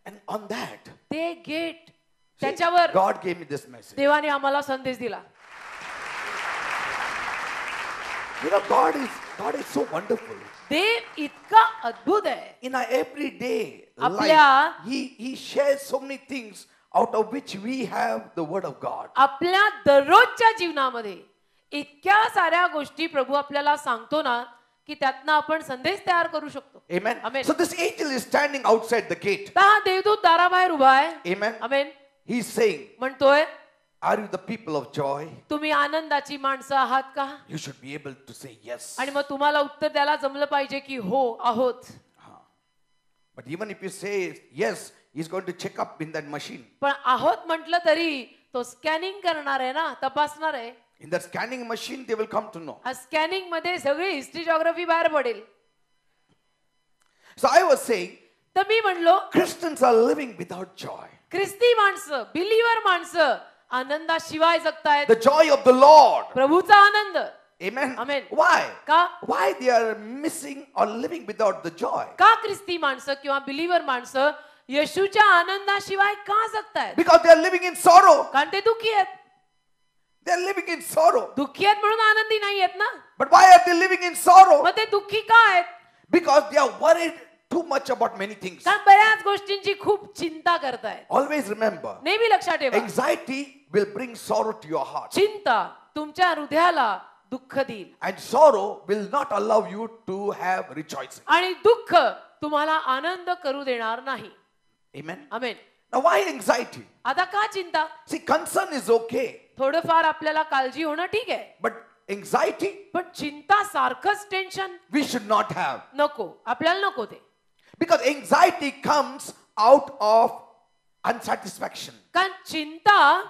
And on that, ते गेट त्याच्यावर God gave me this message. देवाने आम्हाला संदेश दिला. God God is so wonderful. देव इतका अद्भुत आहे. In our everyday life, आपल्या- He shares so many things out of which we have the word of God. आपल्या दररोजच्या जीवनामध्ये इतक्या साऱ्या गोष्टी प्रभू आपल्याला सांगतो ना की त्यातनं आपण संदेश तयार करू शकतो. Amen. Amen. So this angel is standing outside the gate. तर हा देवदूत दाराबाहेर उभा आहे. Amen. आमेन. He's saying, म्हणतोय are you the people of joy? तुम्ही आनंदाची माणसं आहात का? You should be able to say yes. आणि मग तुम्हाला उत्तर द्यायला जमलं पाहिजे की हो आहोत. But even if you say yes, he's going to check up in that machine. पण आहोत म्हटलं तरी तो स्कॅनिंग करणार आहे ना, तपासणार आहे. In that scanning machine, they will come to know. Scanning मध्ये सगळी हिस्ट्री जॉग्राफी बाहेर पडेल. So I was saying, तर मी म्हणलो Christians are living without joy. ख्रिस्ती माणसं, बिलीवर माणसं आनंदाशिवाय जगतायत. The joy of the Lord. प्रभूचा Anand. Amen. Amen. Why? का? Why they are missing or living without the joy? का ख्रिस्ती माणसं किंवा बिलीवर माणसं येशूच्या आनंदाशिवाय का जगतायत? Because they are living in sorrow. कारण ते दुःखी आहेत. They are living in sorrow. दुःखी आहेत म्हणून आनंदी नाही आहेत ना. But why are they living in sorrow? मग ते दुःखी का आहेत? Because they are worried too much about many things. कारण बऱ्याच गोष्टींची खूप चिंता करतायत. Always remember, नेहमी लक्षात ठेवा, anxiety will bring sorrow to your heart. चिंता तुमच्या हृदयाला दुःख देईल And sorrow will not allow you to have rejoicing. आणि दुःख तुम्हाला आनंद करू देणार नाही. Amen. Amen. Now why anxiety? आता का चिंता? See, concern is okay. थोडंफार आपल्याला काळजी होणं ठीक आहे, But anxiety, पण चिंता सारखंच tension we should not have. नको, आपल्याला नको ते. Because anxiety comes out of unsatisfaction. कारण चिंता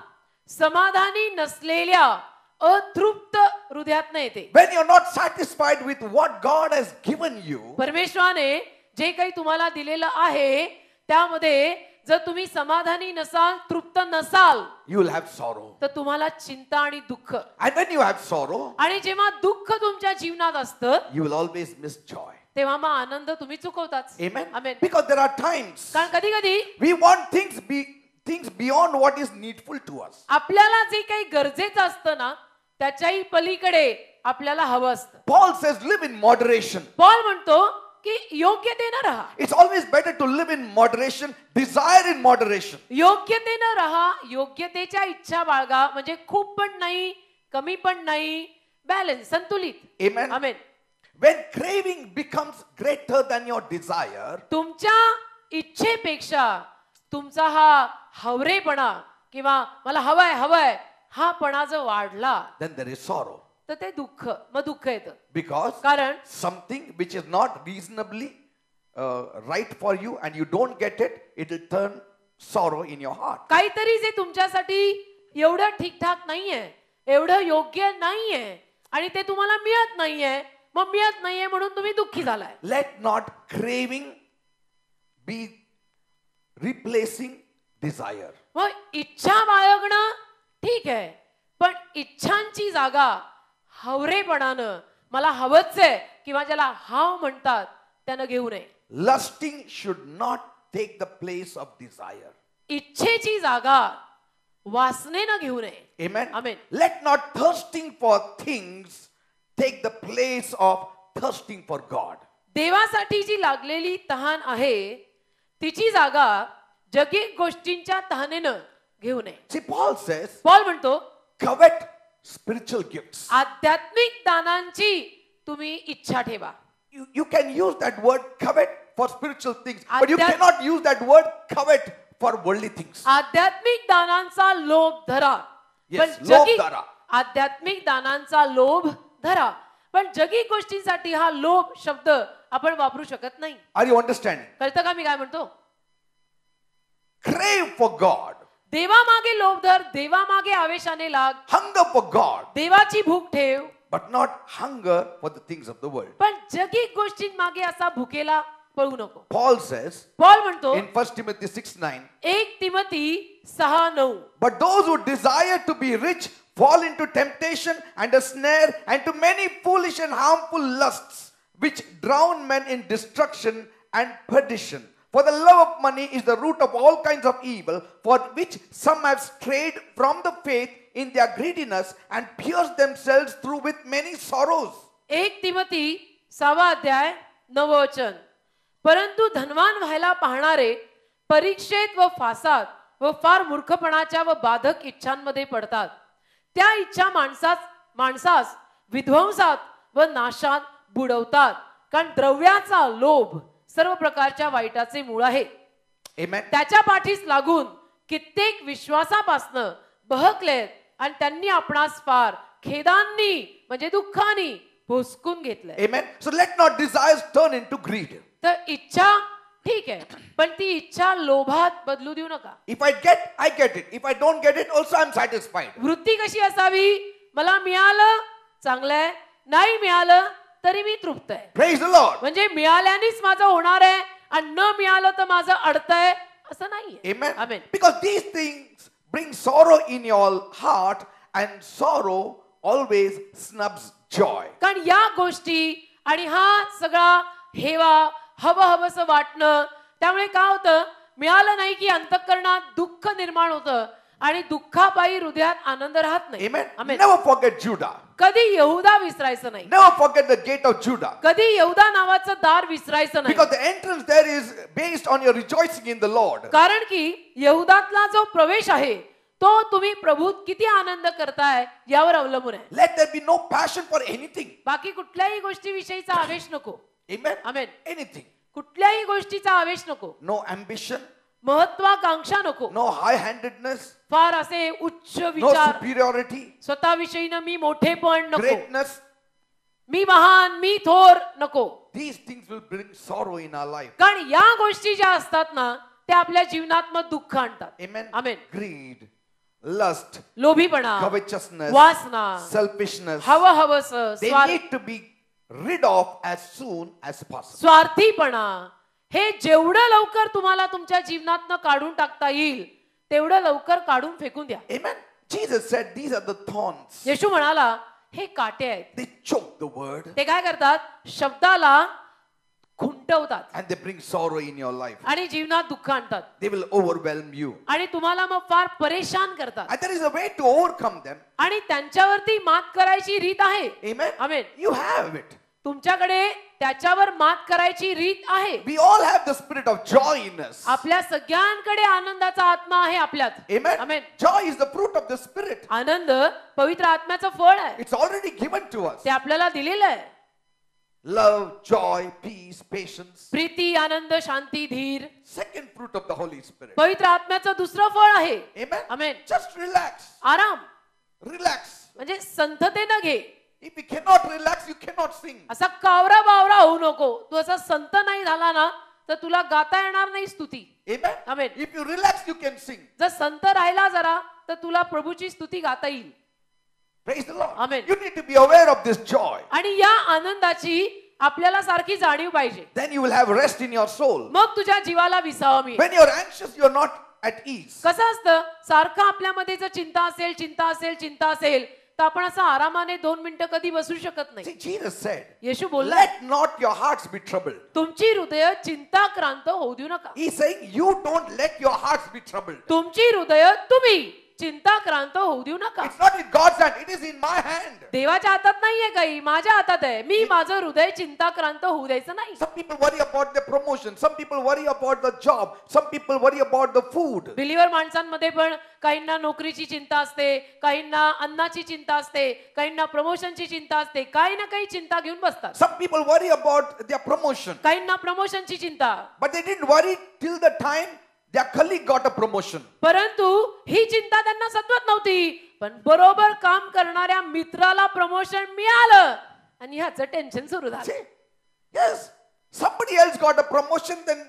समाधानी नसलेल्या अतृप्त हृदयातनं येते. When you're not satisfied with what God has given you, परमेश्वराने जे काही तुम्हाला दिलेलं आहे त्यामध्ये जर तुम्ही समाधानी नसाल, तृप्त नसाल, you will have sorrow. तर तुम्हाला चिंता आणि दुःख. And when you have sorrow, आणि जेव्हा दुःख तुमच्या जीवनात असतं you will always miss joy. तेव्हा मग आनंद तुम्ही चुकवताच. Amen. Amen. Because there are times कारण कधी कधी we want things beyond what is needful to us. आपल्याला जे काही गरजेचं असतं ना त्याच्याही पलीकडे आपल्याला हवं असतं. Paul says, live in moderation. Paul म्हणतो की योग्यतेनं राहा. It's always better to live in moderation, desire in moderation. योग्यतेनं राहा, योग्यतेच्या इच्छा बाळगा, म्हणजे खूप पण नाही, कमी पण नाही, बॅलन्स, संतुलित. Amen. Amen. When craving becomes greater than your desire, तुमच्या इच्छेपेक्षा तुमचा हा हवरेपणा किंवा मला हवंय हा पणा जर वाढला then there is sorrow. तर ते दुःख, मग दुःख येतं. Because कारण something which is not reasonably right for you and you don't get it, it will turn sorrow in your heart. काहीतरी जे तुमच्यासाठी एवढं ठीकठाक नाहीये, एवढं योग्य नाहीये आणि ते तुम्हाला मिळत नाहीये, मग मिळत नाहीये म्हणून तुम्ही दुःखी झालाय. Let not craving be replacing desire. मग इच्छा बाळगणं ठीक आहे, पण इच्छांची जागा हवरेपणानं मला हवंच आहे किंवा ज्याला हाव म्हणतात त्यानं घेऊ नये. Lusting should not take the place of desire. इच्छेची जागा वासनेनं घेऊ नये. Amen. Amen. Let not thirsting for things take the place of thirsting for God. देवासाठी जी लागलेली तहान आहे तिची जागा जगिक गोष्टींच्या तहानेनं घेऊ नये. See, Paul says, पॉल म्हणतो covet spiritual gifts. आध्यात्मिक दानांची तुम्ही इच्छा ठेवा. You can use that word covet for spiritual things, but you Adhyat- cannot use that word covet for worldly things. आध्यात्मिक दानांचा लोभ धरा. Yes, पण लोभ जगी धरा. आध्यात्मिक दानांचा लोभ धरा, पण जगी गोष्टींसाठी हा लोभ शब्द आपण वापरू शकत नाही. Are you understanding? कळतं का मी काय म्हणतो? Crave for God. देवामागे लोभ धर, देवामागे आवेशाने लाग, Hunger for God, देवाची भूक ठेव, but not hunger for the things of the world. पण जगी गोष्टींमागे असा भुकेला पळू नको. Paul says पॉल म्हणतो in 1 Timothy 6:9, 1 Timothy 6:9, but those who desire to be rich fall into temptation and a snare and to many foolish and harmful lusts which drown men in destruction and perdition. For the love of money is the root of all kinds of evil, for which some have strayed from the faith in their greediness and pierced themselves through with many sorrows. 1 Timothy 6 अध्याय 9 वचन. परंतु धनवान व्हायला पाहणारे परीक्षेत व फासात व फार मूर्खपणाच्या व बाधक इच्छांमध्ये पडतात. त्या इच्छा माणसास विध्वंसात व नाशात बुडवतात. कारण द्रव्याचा लोभ सर्व प्रकारच्या वाईटाचे मूळ आहे. Amen. त्याच्या पाठीस लागून कित्येक विश्वासापासनं बहकलेत आणि त्यांनी आपणास फार खेदांनी म्हणजे दुःखानी भोसकून घेतलंय. Amen. So let not desires turn into greed. तर इच्छा ठीक आहे, पण ती इच्छा लोभात बदलू देऊ नका. If I get, I get it. If I don't get it, also I'm satisfied. वृत्ती कशी असावी? मला मिळालं चांगलंय, नाही मिळालं तरी मी तृप्त आहे. Praise the Lord. म्हणजे मिळाल्यानेच माझं होणार आहे आणि न मिळालं तर माझं अडतंय असं नाहीये. Amen. Amen. Because these things bring sorrow in your heart, and sorrow always snubs joy. कारण या गोष्टी आणि हा सगळा हेवा हवं वाटणं, त्यामुळे काय होतं, मिळालं नाही की अंतःकरणात दुःख निर्माण होतं आणि दुःखापायी हृदयात आनंद राहत नाही. Amen. Amen. Never forget Judah. कधी यहुदा विसरायचं नाही. Never forget the gate of Judah. कधी यहुदा नावाचं दार विसरायचं नाही. Because the entrance there is based on your rejoicing in the Lord. कारण की यहुदातला जो प्रवेश आहे तो तुम्ही प्रभूत किती आनंद करताय यावर अवलंबून आहे. Let there be no passion for anything. बाकी कुठल्याही गोष्टीविषयीचा आवेश नको. Amen. Amen. Anything. कुठल्याही गोष्टीचा आवेश नको. No ambition. महत्वाकांक्षा नको. No high-handedness. फार असे उच्च No विचार, superiority. स्वतःविषयीनं मी मोठेपण नको, Greatness. मी महान, मी थोर नको. These things will bring sorrow in our life. कारण या गोष्टी ज्या असतात ना त्या आपल्या जीवनात मग दुःख आणतात. Amen. Amen. Greed, lust, लोभीपणा, covetousness, वासना, selfishness. हवस, They need to be rid of as soon as possible. स्वार्थीपणा, हे जेवढं लवकर तुम्हाला तुमच्या जीवनातनं काढून टाकता येईल तेवढं लवकर काढून फेकून द्या. Amen. Jesus said these are the thorns. येशू म्हणाला हे काटे आहेत. They choke the word ते काय करतात, शब्दाला खुंटवतात and they bring sorrow in your life. आणि जीवनात दुःख आणतात They will overwhelm you. आणि तुम्हाला मग फार परेशान करतात. And there is a way to overcome them. आणि त्यांच्यावरती मात करायची रीत आहे. Amen. Amen. You have it. तुमच्याकडे त्याच्यावर मात करायची रीत आहे. We all have the spirit of joy in us. आपल्या सगळ्यांकडे आनंदाचा आत्मा आहे आपल्यात. Amen. Amen. Joy is the fruit of the spirit. आनंद पवित्र आत्म्याचं फळ आहे. It's already given to us. ते आपल्याला दिलेलं आहे. Love, joy, peace, patience. Preeti, आनंद, शांती, धीर. Second fruit of the Holy Spirit. पवित्र आत्म्याचं दुसरं फळ आहे. Amen. Amen. Just relax. आराम, Relax. म्हणजे संततेनं घे. If you cannot relax, you cannot sing. असा कावरा बावरा होऊ नको. तू असा संत नाही झाला ना तर तुला गाता येणार नाही स्तुती. Amen. Amen. If you relax, you can sing. जर संत राहिला जरा तर तुला प्रभूची स्तुती गाता येईल. Praise the Lord. Amen. You need to be aware of this joy. आणि या आनंदाची आपल्याला सारखी जाणीव पाहिजे. Then you will have rest in your soul. मग तुझ्या जीवाला विसावा मिळेल. When you are anxious, you are not at ease. कसं असतं, सारखं आपल्यामध्ये जर चिंता असेल तर आपण असं आरामाने 2 मिनिटं कधी बसू शकत नाही. See, Jesus said, येशू बोलला, let not your hearts be troubled. तुमची हृदय चिंताक्रांत होऊ देऊ नका. He's saying, you don't let your hearts be troubled. तुमची हृदय तुम्ही चिंताक्रांत होऊ देऊ नका. It's not in God's hand, it is in my hand. देवाच्या हातात नाहीये काही, माझ्या हातात आहे. मी माझं हृदय चिंताक्रांत होऊ द्यायचं नाही. Some people worry about the promotion. Some people worry about the job. Some people worry about the food. Believer माणसांमध्ये पण काहींना नोकरीची चिंता असते, काहींना अन्नाची चिंता असते, काहींना प्रमोशनची चिंता असते. काही ना काही चिंता घेऊन बसतात. Some people worry about their promotion. काहींना प्रमोशनची चिंता. But they didn't worry till the time their colleague got a promotion. परंतु ही चिंता त्यांना सत्वत नव्हती. पण बरोबर काम करणाऱ्या मित्राला प्रमोशन मिळालं आणि ह्याचं टेन्शन सुरू झालं. See? Yes. Somebody else got a promotion, then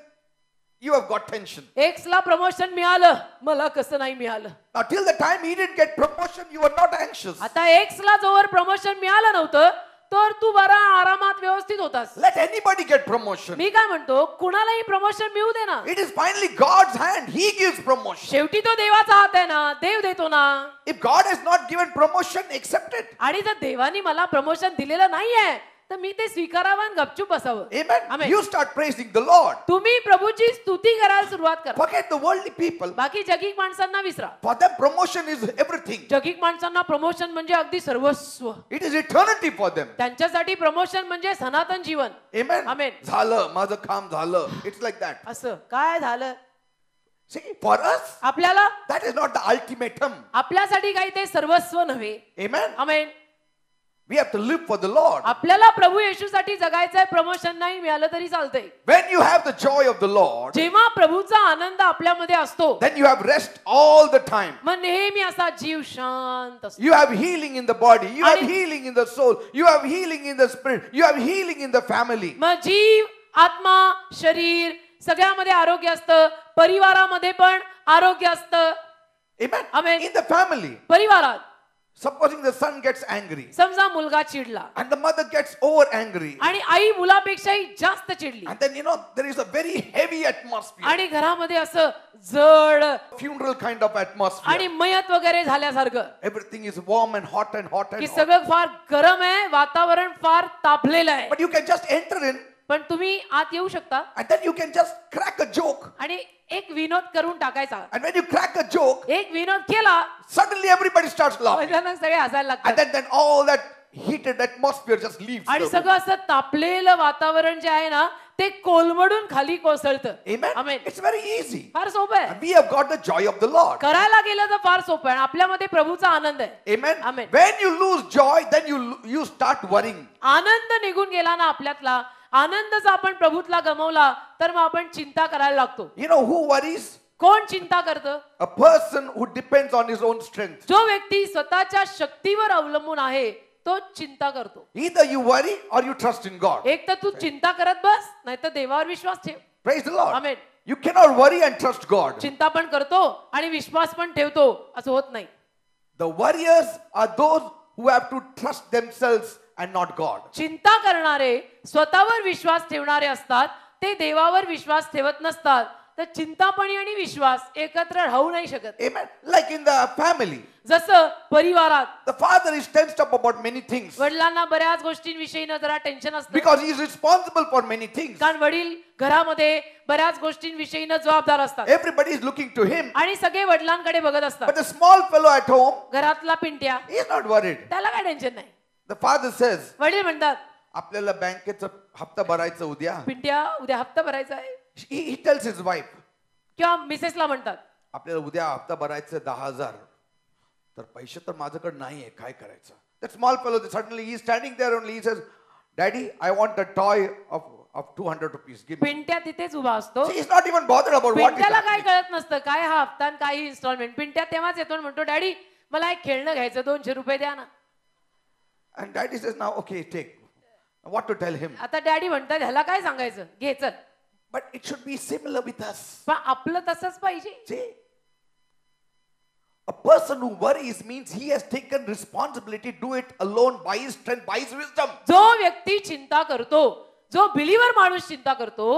you have got tension. एक्सला प्रमोशन मिळालं, मला कसं नाही मिळालं. Now till the time he didn't get promotion, you were not anxious. आता एक्सला जोवर प्रमोशन मिळालं नव्हतं तर तू बरा आरामात व्यवस्थित होतास. Let anybody get promotion. मी काय म्हणतो, कुणालाही प्रमोशन मिळू दे ना. It is finally God's hand. He gives promotion. शेवटी तो देवाचा हात आहे ना, देव देतो ना. If God has not given promotion, accept it. आणि जर देवानी मला प्रमोशन दिलेलं नाहीये तर मी ते स्वीकारावं आणि गपचूप बसावं. Amen. Amen. You start praising the Lord. तुम्ही प्रभूची स्तुती करायला सुरुवात करा. Forget the worldly people. बाकी जगिक माणसांना विसरा. For them, promotion is everything. जगिक माणसांना प्रमोशन म्हणजे अगदी सर्वस्व. It is eternity for them. त्यांच्यासाठी प्रमोशन म्हणजे सनातन जीवन. Amen. Amen. झालं, माझं काम झालं. It's like that. असं काय झालं? See, for us, आपल्याला that is not the ultimatum. आपल्यासाठी काही ते सर्वस्व नव्हे. Amen. Amen. We have to live for the Lord. आपल्याला प्रभू येशूसाठी जगायचंय. प्रमोशन नाही मिळालं तरी चालतंय. When you have the joy of the Lord, जेव्हा प्रभूचा आनंद आपल्यामध्ये असतो, then you have rest all the time. मग नेहमी असा जीव शांत असतो. You have healing in the body. You have आणि- healing in the soul. You have healing in the spirit. You have healing in the family. मग जीव, आत्मा, शरीर सगळ्यामध्ये आरोग्य असतं. परिवारामध्ये पण आरोग्य असतं. Amen. Amen. In the family, परिवारात supposing the son gets angry समजा मुलगा चिडला and the mother gets over angry, आणि आई मुलापेक्षाही जास्त चिडली and then there is a very heavy atmosphere, आणि घरामध्ये असं जड funeral kind of atmosphere. आणि मयत वगैरे झाल्यासारखं Everything is warm and hot and hot and की hot. सगळं फार गरम आहे. वातावरण फार तापलेलं आहे. But you can just enter in पण तुम्ही आत येऊ शकता and then you can just crack a joke. आणि एक विनोद करून टाकायचा. And when you crack a joke, एक विनोद केला suddenly everybody starts laughing. अचानक सगळे हसायला And लागतात then all that heated atmosphere just leaves. आणि the सगळं असं तापलेलं वातावरण जे आहे ना ते कोलमडून खाली कोसळतं. room. Amen. Amen. It's very easy. फार सोपं आहे. And we have got the joy of the Lord. करायला गेलं तर फार सोपं आहे. आपल्यामध्ये प्रभूचा आनंद आहे. Amen. Amen. When you lose joy, then you start worrying. आनंद निघून गेला ना आपल्यातला, आनंद जर आपण प्रभूतला गमावला तर मग आपण चिंता करायला लागतो. You know who worries? कोण चिंता करतं? A person who depends on his own strength. जो व्यक्ती स्वतःच्या शक्तीवर अवलंबून आहे तो चिंता करतो. Either you worry or you trust in God. एक तर तू चिंता करत बस, नाही तर देवावर विश्वास ठेव. Praise the Lord. Amen. You cannot worry and trust God. चिंता पण करतो आणि विश्वास पण ठेवतो असं होत नाही. The warriors are those who have to trust themselves and not God. चिंता करणारे स्वतःवर विश्वास ठेवणारे असतात. ते देवावर विश्वास ठेवत नसतात. तर चिंतापणी आणि विश्वास एकत्र राहू नाही शकत. Amen. Like in the family, जसं परिवारात the father is tensed up about many things वडिलांना बऱ्याच गोष्टींविषयी जरा टेन्शन असतं. because he is responsible for many things. कारण वडील घरामध्ये बऱ्याच गोष्टींविषयी जबाबदार असतात Everybody is looking to him. आणि सगळे वडिलांकडे बघत असतात. But the small fellow at home, घरातला Pintya he is not worried. त्याला काय टेन्शन नाही. The father says, वडील म्हणतात आपल्याला बँकेचा हप्ता भरायचा उद्या. पिंट्या उद्या हप्ता भरायचा आहे. He tells his wife, किंवा मिसेसला म्हणतात आपल्याला उद्या हप्ता भरायचा 10,000. तर पैसे तर माझ्याकडे नाहीये, काय करायचं? That small fellow, suddenly he is standing there only. He says, Daddy, I want a toy of 200 rupees. Give me. Pintya तिथेच उभा असतो. He is not even bothered about what it पिंट्याला काय is. कळत नसतं काय हा हप्ता आणि काय इन्स्टॉलमेंट. पिंट्या तेव्हाच येतो आणि म्हणतो डॅडी मला एक खेळणं घ्यायचं 200 रुपये द्या ना. And daddy says, now, okay, take. What to tell him? आता डॅडी म्हणतात ह्याला काय सांगायचं, घे चल. But it should be similar with us. पण आपलं तसंच पाहिजे. See? A person who worries means he has taken responsibility to do it alone by his strength, by his wisdom. जो व्यक्ती चिंता करतो, जो बिलीवर माणूस चिंता करतो,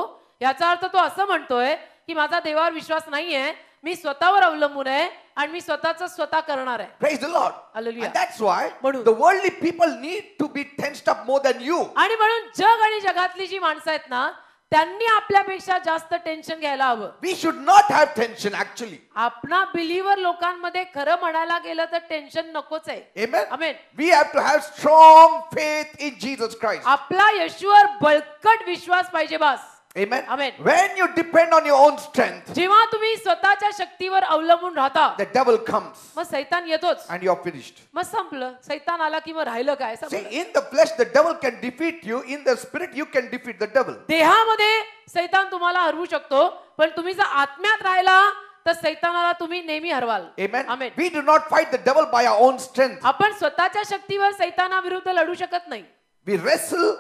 याचा अर्थ तो असं म्हणतोय की माझा देवावर विश्वास नाहीये, मी स्वतःवर अवलंबून आहे आणि मी स्वतः करणार आहे. Praise the Lord. Hallelujah. And that's why म्हणून. the worldly people need to be tensed up more than you. आणि म्हणून जग आणि जगातली जी माणसं आहेत ना त्यांनी आपल्यापेक्षा जास्त टेन्शन घ्यायला हवं. We should not have tension actually. आपणा बिलीवर लोकांमध्ये खरं म्हणायला गेलं तर टेन्शन नकोच आहे. Amen. Amen. We have to have strong faith in Jesus Christ. आपला येशूवर बळकट विश्वास पाहिजे बस. Amen. Amen. When you depend on your own strength, जेव्हा तुम्ही स्वतःच्या शक्तीवर अवलंबून राहता the devil comes मग सैतान येतोच. and you're finished. मग संपलं. सैतान आला की मग राहिलं काय? See, संपलं. in the flesh, the devil can defeat you. In the spirit, you can defeat the devil. देहामध्ये सैतान तुम्हाला हरवू शकतो पण तुम्ही जर आत्म्यात राहिला तर सैतानाला तुम्ही नेहमी हरवाल. Amen. Amen. We do not fight the devil by our own strength. आपण स्वतःच्या शक्तीवर सैतानाविरुद्ध लढू शकत नाही. We wrestle,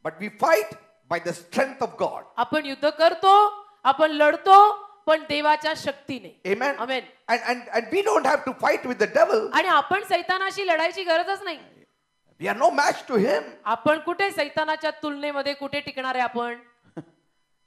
but we fight by the strength of God. आपण युद्ध करतो, आपण लढतो पण देवाच्या शक्तीने. Amen. Amen. And we don't have to fight with the devil. आणि आपण सैतानाशी लढायची गरजच नाही. We are no match to him. आपण कुठे सैतानाच्या तुलनेमध्ये कुठे टिकणार आहे आपण?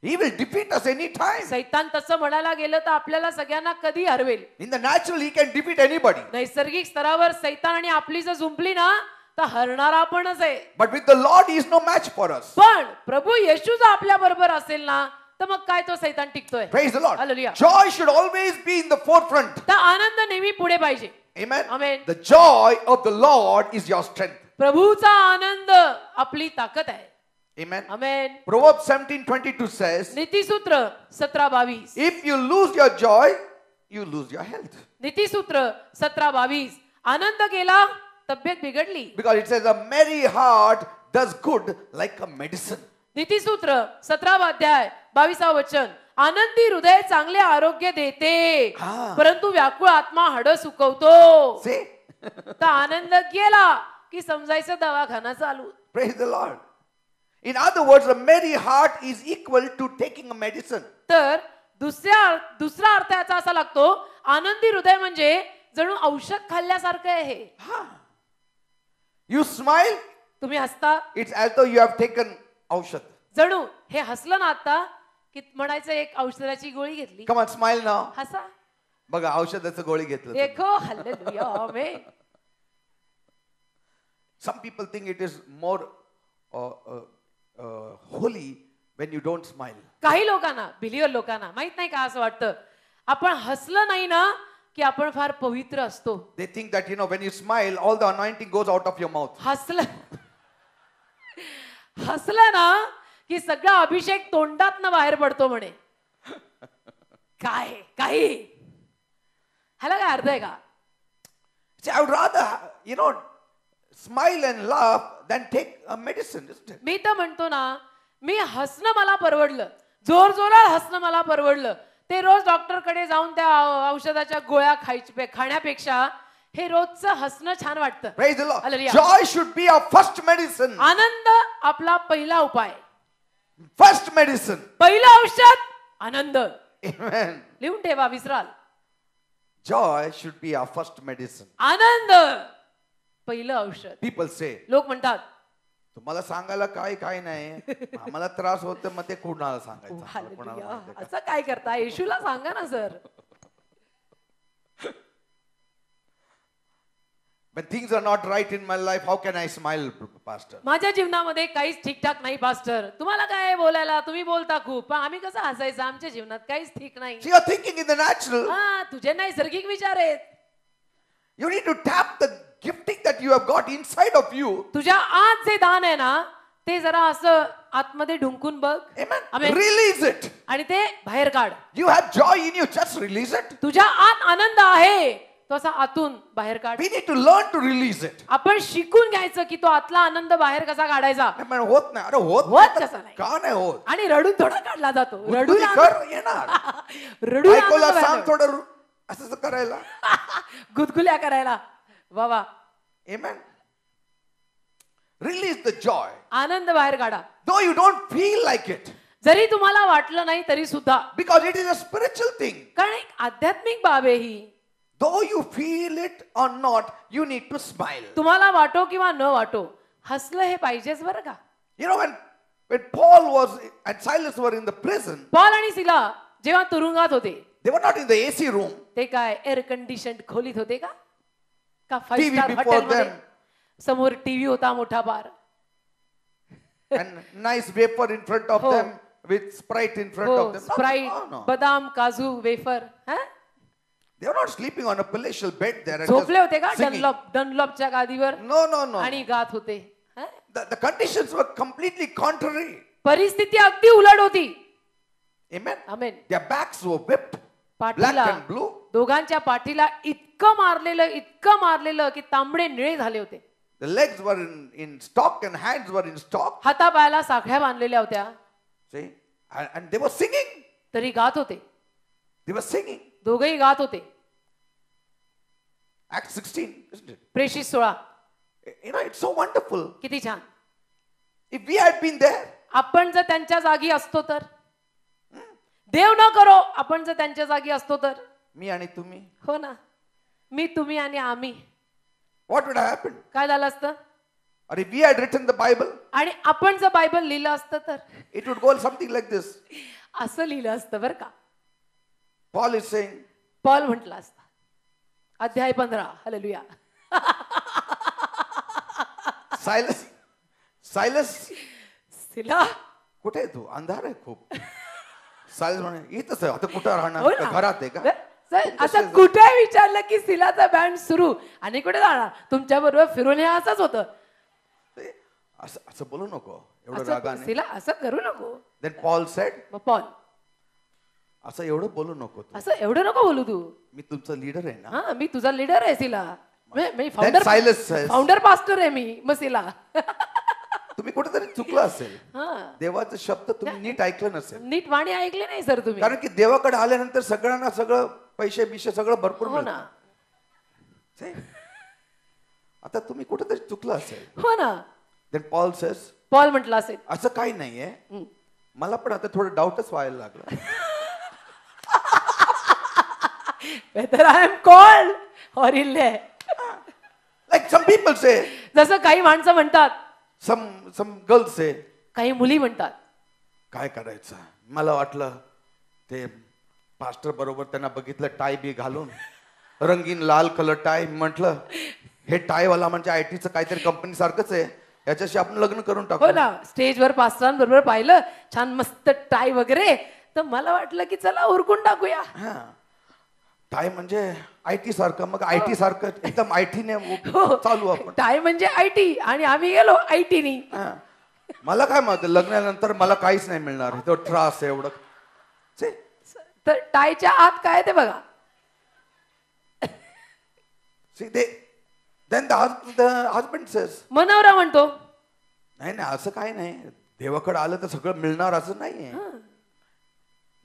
He will defeat us any time. सैतान तसं म्हणायला गेलं तर आपल्याला सगळ्यांना कधी Harvel. In the natural, he can defeat anybody. नैसर्गिक स्तरावर सैतान आणि आपली जर झुंपली ना तर हरणारा आपणच आहे. But with the Lord, He is no match for us. पण प्रभू येशू जर आपल्या बरोबर असेल ना तर मग काय तो सैतान टिकतोय. Praise the Lord. Hallelujah. Joy should always be in the forefront. तर आनंद नेहमी पुढे पाहिजे. Amen. Amen. The joy of the Lord is your strength. प्रभूचा आनंद आपली ताकद आहे. Amen. Amen. Proverbs 17:22 says, नीतिसूत्र 17:22. if you lose your joy, you lose your health. नीतिसूत्र 17:22. आनंद गेला तब्येत बिघडली. Because it says a merry heart does good like a medicine. नीतिसूत्र 17वा अध्याय 22वा वचन. आनंदी हृदय चांगले आरोग्य देते हा. परंतु व्याकुळ आत्मा हाडं सुकवतो. See? तर आनंद गेला की समजायचं दवाखाना चालू. Praise the Lord. In other words, a merry heart is equal to taking a medicine. तर दुसरा अर्थ याचा असा लागतो आनंदी हृदय म्हणजे जणू औषध खाल्ल्यासारखं आहे. You smile, तुम्ही हसता it's as though you have taken औषध. जणू हे हसलं ना आता की म्हणायचं एक औषधाची गोळी घेतली. Come on, smile now. हसा. बघा औषधाचं गोळी घेतलं. देखो hallelujah amen. Some people think it is more holy when you don't smile. काही लोकांना बिलियर लोकांना माहित नाही का असं वाटतं आपण हसलं नाही ना की आपण फार पवित्र असतो. They think that when you smile, all the anointing goes out of your mouth. हसलं ना की सगळा अभिषेक तोंडातनं बाहेर पडतो म्हणे. काय काही ह्याला काय अर्थ आहे का? See, I would rather, smile and laugh than take a medicine, isn't it? मी तर म्हणतो ना मी हसणं मला परवडलं. जोर जोरात हसणं मला परवडलं. ते रोज डॉक्टर कडे जाऊन त्या औषधाच्या गोळ्या खाण्यापेक्षा हे रोजचं हसणं छान वाटतं. Praise the Lord. Hallelujah. Joy should be our first medicine. आनंद आपला पहिला उपाय. First medicine. पहिलं औषध आनंद. Amen. लिहून ठेवा विसराल. Joy should be our first medicine. आनंद पहिलं औषध. People say, लोक म्हणतात तुम्हाला सांगायला काय नाही, आम्हाला त्रास होतो मग ते कोणाला सांगायचं? हालेलुया. असं काय करता? येशूला सांगा ना sir. When things are not right in my life, how can I smile, pastor? माझ्या जीवनामध्ये काहीच ठीकठाक नाही पास्टर. तुम्हाला काय बोलायला? तुम्ही बोलता खूप पण आम्ही कसं हसायचं? आमच्या जीवनात काहीच ठीक नाही. So you are thinking in the natural. हा तुझे नैसर्गिक विचार आहेत. You need to tap the gifting that you have got inside of you. तुझ्या आत जे दान आहे ना ते जरा असं आतमध्ये ढुंकून बघ. Amen. Amen. Release it. आणि ते बाहेर काढ. You have joy in you, just release it. तुझ्या आत आनंद आहे तो असा आतून बाहेर काढ. We need to learn to release it. आपण शिकून घ्यायचं की तो आतला आनंद बाहेर कसा काढायचा. Amen. होत नाही. अरे होत होत कसा नाही. का नाही होत? आणि रडून थोडा काढला जातो. रडून कर येणार. रडून बायकोला सांग थोडं असं करायला. गुदगुल्या करायला. वा. Amen. Release the joy. आनंद बाहेर काढा. Though you don't feel like it. जरी तुम्हाला वाटलं नाही तरी सुद्धा. Because it is a spiritual thing. कारण एक आध्यात्मिक बाब आहे ही. Though you feel it or not, you need to smile. तुम्हाला वाटो किंवा न वाटो हसलं हे पाहिजेच बरं का. When Paul was and Silas were in the prison, Paul आणि सिला जेव्हा तुरुंगात होते they were not in the AC room. ते काय एअर कंडिशन्ड खोलीत होते का? का 5 TV स्टार before हॉटेलमध्ये them. समोर टीव्ही होता मोठा बार. And nice wafer in front of हो. them with Sprite in front हो of them. Sprite No. बदाम काजू wafer. They were not sleeping on a palatial bed there. And झोपले होते का just singing. डनलॉपच्या गादीवर No. आणि गात होते. The conditions were completely contrary. परिस्थिती अगदी उलट होती. Amen. Amen. Their backs were whipped. Black पाठीला and blue. दोघांच्या पाठीला इतकं मारलेलं की तांबडे निळे झाले होते. The legs were in stock and hands were in stock. हातापायाला साखळ्या बांधलेल्या होत्या. See? And they were singing. तरी गात होते. They were singing. दोघेही गात होते. Acts 16, isn't it? प्रेषित 16. It's so wonderful. किती छान. If we had been there, आपण जर त्यांच्या जागी असतो तर. देव न करो आपण जर त्यांच्या जागी असतो तर. मी आणि तुम्ही. हो ना. मी तुम्ही आणि आम्ही. What would have happened? काय झालं असतं? Or if we had written the Bible, आणि आपण जर बायबल लिहिलं असतं तर. it would go something like this. असं लिहिलं असतं बरं का. Paul is saying, पॉल म्हटलं असतं. अध्याय 15. हालेलुया. सायलस सिला कुठे आहे तू? अंधार आहे खूप. सायलस म्हणे इथंच आहे. आता कुठं राहणार? हो ना. का घरात आहे का? असं कुठे विचारलं की सिलाचा बँड सुरू आणि कुठे जाणार? तुमच्या बरोबर फिरून हे असंच होतं. असं असं बोलू नको एवढं रागाने. सिला असं करू नको. देन पॉल सेड, मग पॉल असं एवढं बोलू नको तू. असं एवढं नको बोलू तू. मी तुमचं लीडर आहे ना. हा मी तुझा लीडर आहे सिला. मी Then Silas says, founder pastor आहे मी. मग सिला तुम्ही कुठेतरी चुकलं असेल. हा देवाचा शब्द तुम्ही नीट ऐकलं नसेल. नीट वाणी ऐकले नाही सर तुम्ही. कारण की देवाकडे आल्यानंतर सगळ्यांना सगळं पैसे बिशे सगळं भरपूर हो ना. मिळतं. आता तुम्ही कुठेतरी चुकलं असेल. हो ना. देन पॉल सेज, पॉल म्हटलं असेल असं काही नाहीये. मला पण आता थोडं डाऊटच व्हायला लागलं. whether I am called or elect. Like some people say, जसं काही माणसं म्हणतात, some girls say, काही मुली म्हणतात, काय करायचं? मला वाटलं ते पास्टर बरोबर त्यांना बघितलं टाय बी घालून, रंगीन लाल कलर टाय. म्हटलं हे टाय वाला म्हणजे आयटीचं काहीतरी कंपनी सारखंच आहे, याच्याशी आपण लग्न करून टाकू. हो ना. स्टेजवर पास्टरांबरोबर पाहिलं छान मस्त टाय वगैरे, तर मला वाटलं की चला उरकून टाकूया. टाय म्हणजे आयटी सारखं, मग आयटी सारखं एकदम आयटीने चालू आपण. टाय म्हणजे आयटी आणि आम्ही गेलो आयटीनी. मला काय माहिती लग्नानंतर मला काहीच नाही मिळणार, तो त्रास आहे एवढं. तर टायच्या आत काय ते बघा. Then the husband says, मनवरा म्हणतो नाही नाही असं काही नाही, देवाकडे आलं तर सगळं मिळणार असं नाहीये.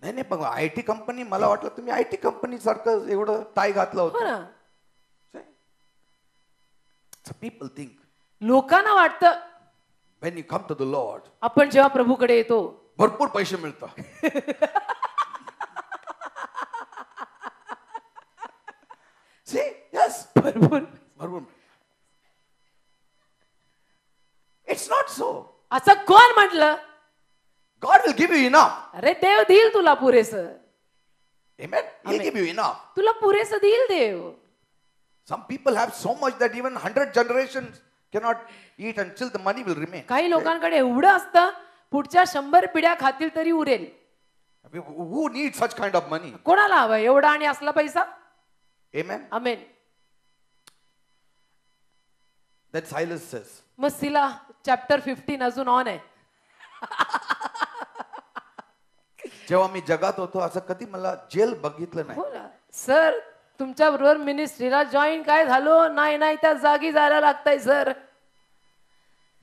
नाही नाही पण आयटी कंपनी, मला वाटलं तुम्ही आयटी कंपनी सारखं एवढं टाय घातलं हो होतं. ना. पीपल थिंक लोकांना वाटतं when you come to the Lord, आपण जेव्हा प्रभूकडे येतो भरपूर पैसे मिळतात. See, yes, भरपूर. भरपूर. It's not so. असं कोण म्हटलं? God will give you enough. अरे देव देईल तुला पुरेसं. Amen. He'll give you enough. तुला पुरेसं देईल देव. Some people have so much that even 100 generations cannot eat until the money will remain. काही लोकांकडे एवढं असतं पुढच्या 100 पिढ्या खातील तरी उरेल. Who needs such kind of money? कोणाला हवं एवढा आणि असला पैसा? Amen. आमेन. Then Silas says, मग सिला चॅप्टर 15 अजून ऑन आहे. जेव्हा मी जगात होतो असं कधी मला जेल बघितलं नाही. हो ना. सर तुमच्या बरोबर मिनिस्ट्रीला जॉईन काय झालो नाही नाही त्या जागी जायला लागतंय सर.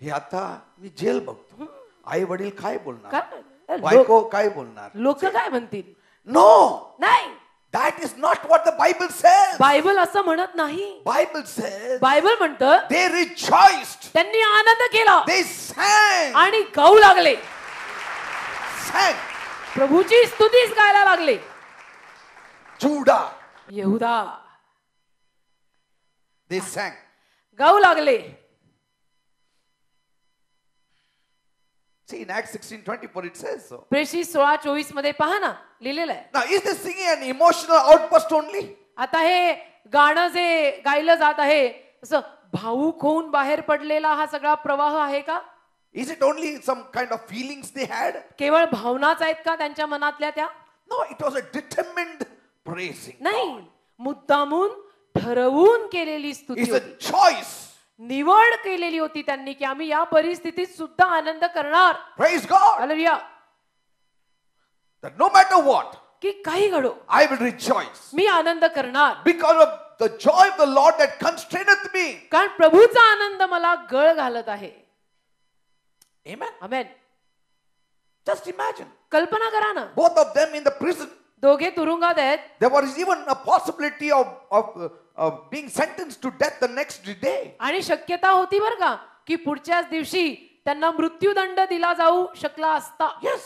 हे आता मी जेल बघतो. आई वडील काय बोलणार, काय बायको काय बोलणार, लोक काय म्हणतील? नो, नाही, that is not what the Bible says. Bible असं म्हणत नाही. Bible says बायबल म्हणतं they rejoiced, त्यांनी आनंद केला they sang, आणि गाऊ लागले. sang. प्रभूची स्तुतीच गायला लागले. Judah, यहुदा they sang. गाऊ लागले. See, in Acts 16:24 it says so. प्रेषित 16:24 मध्ये पहा ना लिहिलेलं आहे. Now, is this singing an emotional outburst only? आता हे गाणं जे गायलं जात आहे असं भावुक होऊन बाहेर पडलेला हा सगळा प्रवाह आहे का? Is it only some kind of feelings they had? केवळ भावनाच आहेत का त्यांच्या मनातल्या त्या? No, it was a determined praising. नाही, मुद्दामून ठरवून केलेली स्तुती It's a होती. choice. निवड केलेली होती त्यांनी की आम्ही या परिस्थितीत सुद्धा आनंद करणार. Praise God. Hallelujah. That no matter what, की काही घडो I will rejoice. मी आनंद करणार. Because of the joy of the Lord that constraineth me. कारण प्रभूचा आनंद मला गळ घालत आहे. Amen. आमेन. Just imagine. कल्पना करा ना. Both of them in the prison. दोघे तुरुंगात आहेत. There was even a possibility of being sentenced to death the next day. आणि शक्यता होती बरं का की पुढच्याच दिवशी त्यांना मृत्यूदंड दिला जाऊ शकला असता. Yes.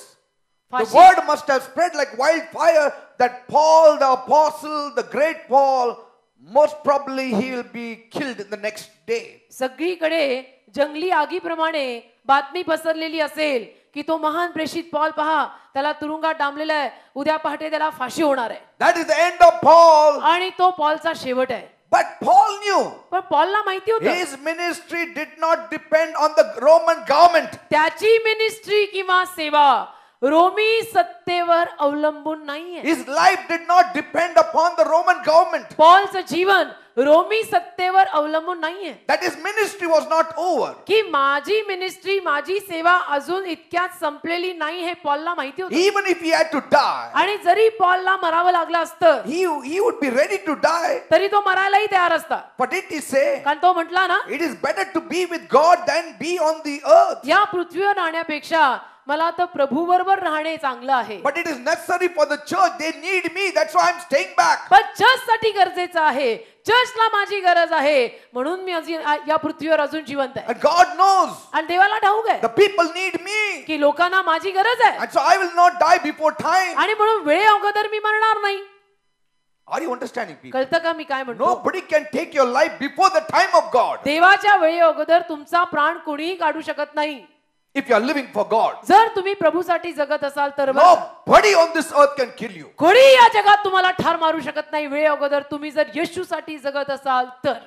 The फाशी. word must have spread like wildfire that Paul the apostle, the great Paul, most probably he will be killed in the next day. सगळीकडे जंगली आगीप्रमाणे बातमी पसरलेली असेल की तो महान प्रेषित पॉल पहा त्याला तुरुंगात डांबलेला आहे, उद्या पहाटे त्याला फाशी होणार आहे. That is the end of Paul. आणि तो पॉलचा शेवट आहे. But Paul knew पण पॉलला माहिती होतं his ministry did not depend on the Roman government. त्याची मिनिस्ट्री किंवा सेवा रोमी सत्तेवर अवलंबून नाहीये. His life did not depend upon the Roman government. पॉलचं जीवन रोमी सत्तेवर अवलंबून नाहीये. That his ministry was not over. की माझी मिनिस्ट्री माझी सेवा अजून इतक्यात संपलेली नाही हे पॉलला माहिती होतं. Even if he had to die, आणि जरी पॉलला मरावं लागलं असतं he would be ready to die. तरी तो मरायलाही तयार असता. But did he say, कारण तो म्हटला ना it is better to be with God than be on the earth? या पृथ्वीवर राहण्यापेक्षा मला तर प्रभू बरोबर राहणे चांगलं आहे. But it is necessary for the church. They need me. That's why I'm staying back. पण चर्चसाठी गरजेचं आहे. चर्चला माझी गरज आहे म्हणून मी या पृथ्वीवर अजून जिवंत आहे. And God knows आणि देवाला ठाऊक आहे the people need me. की लोकांना माझी गरज आहे. And so I will not die before time. आणि म्हणून वेळे अगोदर मी मरणार नाही. Are you understanding, people? कळतं का मी काय म्हणतो? Nobody can take your life before the time of God. देवाच्या वेळे अगोदर तुमचा प्राण कोणीही काढू शकत नाही. If you are living for God, जर तुम्ही प्रभूसाठी जगत असाल तर nobody on this earth can kill you. कोणी या जगात तुम्हाला ठार मारू शकत नाही. वेळे अगोदर तुम्ही जर येशूसाठी जगत असाल तर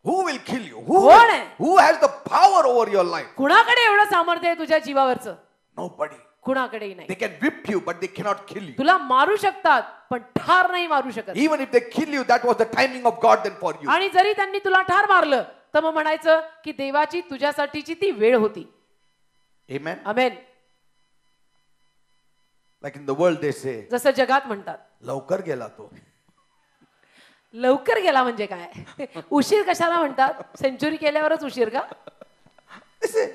Who will kill you? Who has the power over your life? कुणाकडे एवढं सामर्थ्य आहे तुझ्या जीवावरचं? Nobody. कुणाकडेही नाही. They can whip you, but they cannot kill you. तुला मारू शकतात पण ठार नाही मारू शकत. Even if they kill you, that was the timing of God then for you. आणि जरी त्यांनी तुला ठार मारलं तर मग म्हणायचं की देवाची तुझ्यासाठीची ती वेळ होती. Amen. Amen. Like in the world they say, जसं जगात म्हणतात लवकर गेला तो. लवकर गेला म्हणजे काय? उशीर कशाला म्हणतात? सेंचुरी केल्यावरच उशीर का? They say,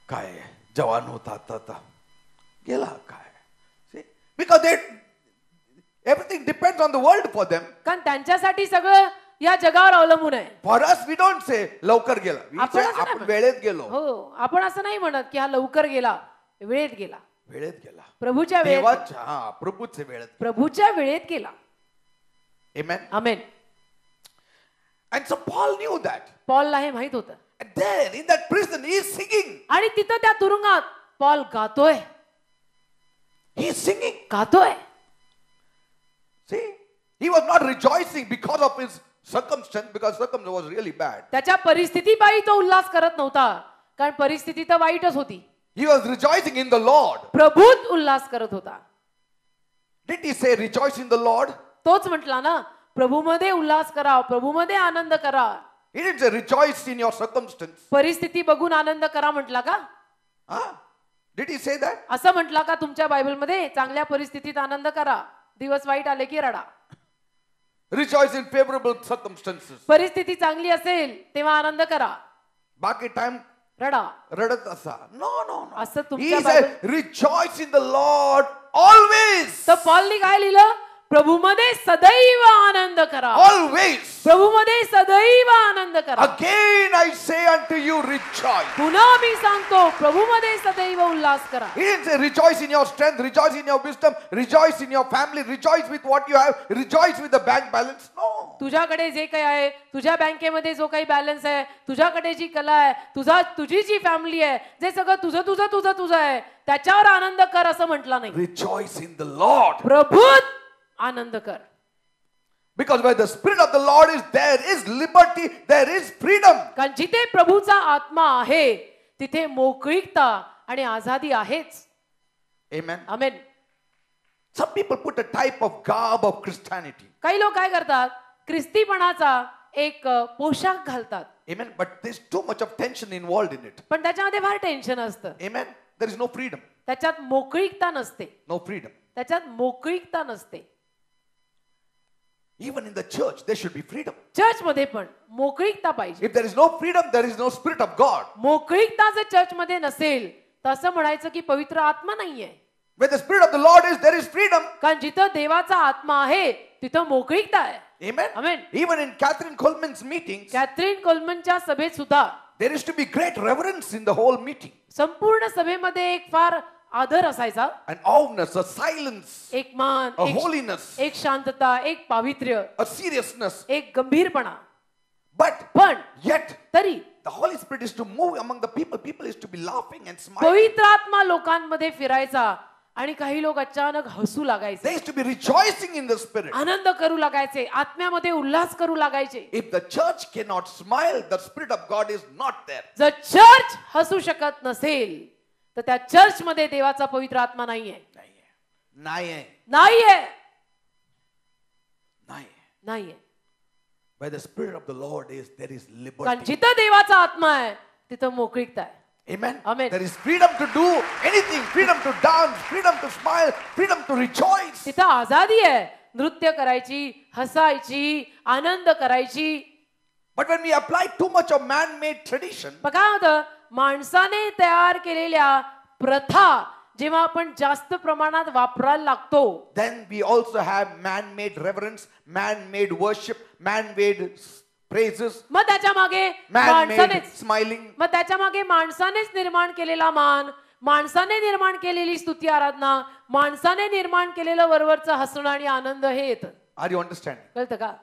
काय जवान होता आता गेला काय? See? Because everything depends on the world for them. कारण त्यांच्यासाठी सगळं या जगावर अवलंबून आहे. For us we don't say लवकर गेला. We आपण say असं नाही आपण वेळेत गेलो. हो, आपण असं नाही म्हणत की हा लवकर गेला, वेळेत गेला. वेळेत गेला. प्रभूच्या वेळेत. देवाच्या प्रभूच्या वेळेत. प्रभूच्या वेळेत गेला. Amen. Amen. And so Paul knew that. पॉलला हे माहित होतं. And there in that prison he is singing. आणि तिथं त्या तुरुंगात पॉल गातोय. He is singing. गातोय. See, he was not rejoicing because of his circumstance, because circumstance was really bad. त्याच्या परिस्थितीपायी तो उल्हास करत नव्हता कारण परिस्थिती तर वाईटच होती. He was rejoicing in the Lord. प्रभूत Ulhas करत होता. Did he say rejoice in the Lord? तोच म्हटला ना प्रभूमध्ये उल्हास करा, प्रभूमध्ये आनंद करा. He didn't say rejoice in your circumstance. परिस्थिती बघून आनंद करा म्हटला का? Did he say that? असं म्हटला का तुमच्या बायबलमध्ये? चांगल्या परिस्थितीत आनंद करा, दिवस वाईट आले की रडा. Rejoice in favorable circumstances. परिस्थिती चांगली असेल तेव्हा आनंद करा, बाकी टाइम रडा. रडत असा. No, no, no. असं He तुमच्या said rejoice in the Lord always. तर पॉलनी काय लिहिलं? प्रभूमध्ये सदैव आनंद करा. Always. प्रभूमध्ये सदैव आनंद करा. Again I say unto you rejoice. पुन्हा मी सांगतो प्रभूमध्ये सदैव उल्हास करा. He didn't say rejoice in your strength, rejoice in your wisdom, rejoice in your family, rejoice with what you have, rejoice with the bank balance. No. तुझ्याकडे जे काही आहे, तुझ्या बँकेमध्ये जो काही बॅलन्स आहे, तुझ्याकडे जी कला आहे, तुझी जी फॅमिली आहे, जे सगळं तुझं आहे त्याच्यावर आनंद कर असं म्हटलं नाही. Rejoice in the Lord. प्रभूत आनंद कर. Because where the spirit of the Lord is, there is liberty, there is freedom. कारण जिथे प्रभूचा आत्मा आहे तिथे मोकळीकता आणि आझादी आहेच. Amen. Amen. Some people put a type of garb of Christianity. काही लोक काय करतात? ख्रिस्तीपणाचा एक पोशाख घालतात. Amen. But there's too much of tension involved in it. पण त्याच्यामध्ये फार टेन्शन असतं. Amen. There is no freedom. त्याच्यात मोकळीकता नसते. No freedom. त्याच्यात मोकळीकता नसते. Even in the church, there should be freedom. Church मध्ये पण मोकळीकता पाहिजे. If there is no freedom, there is no spirit of God. मोकळीकता जर चर्च मध्ये नसेल तर असं म्हणायचं की पवित्र आत्मा नाहीये. Where the spirit of the Lord is, there is freedom. कारण जिथं देवाचा आत्मा आहे तिथं मोकळीकता आहे. Amen. Amen. Even in Catherine Coleman's meetings, Catherine कोलमनच्या सभेत सुद्धा there is to be great reverence in the whole meeting. संपूर्ण सभेमध्ये एक फार आदर असायचा. An awness, a silence, एक मान, a holiness, एक शांतता, एक पावित्र्य, a seriousness. एक गंभीरपणा. But yet, तरी the Holy Spirit is to move among the people. People is to be laughing and smiling. पवित्र आत्मा लोकांमध्ये फिरायचा आणि काही लोक अचानक हसू They लागायचे, used to be rejoicing in the spirit. आनंद करू लागायचे, आत्म्यामध्ये उल्हास करू लागायचे. If the church cannot smile, the spirit of God is not there. जर चर्च हसू शकत नसेल तर त्या चर्च मध्ये देवाचा पवित्र आत्मा नाहीये. नाहीये. नाहीये. नाहीये. नाहीये. Where the spirit of the Lord is, there is कारण liberty. जिथं देवाचा आत्मा आहे तिथं मोकळीकता आहे. Amen. Amen. There is freedom to do anything, freedom to dance, freedom to smile, freedom to rejoice. तिथं आझादी आहे, नृत्य करायची, हसायची, आनंद करायची. But when we apply too much of man-made tradition, बघा होतं, माणसाने तयार केलेल्या प्रथा जेव्हा आपण जास्त प्रमाणात वापरायला लागतो, then we also have man-made reverence, man-made worship, man-made praises, मग त्याच्या मागे man-made माणसानेच smiling. मग त्याच्या मागे माणसानेच निर्माण केलेला मान, माणसाने निर्माण केलेली स्तुती आराधना, माणसाने निर्माण केलेलं वरवरचं हसणं आणि आनंद हे येतं. Are you understanding? कळतं का?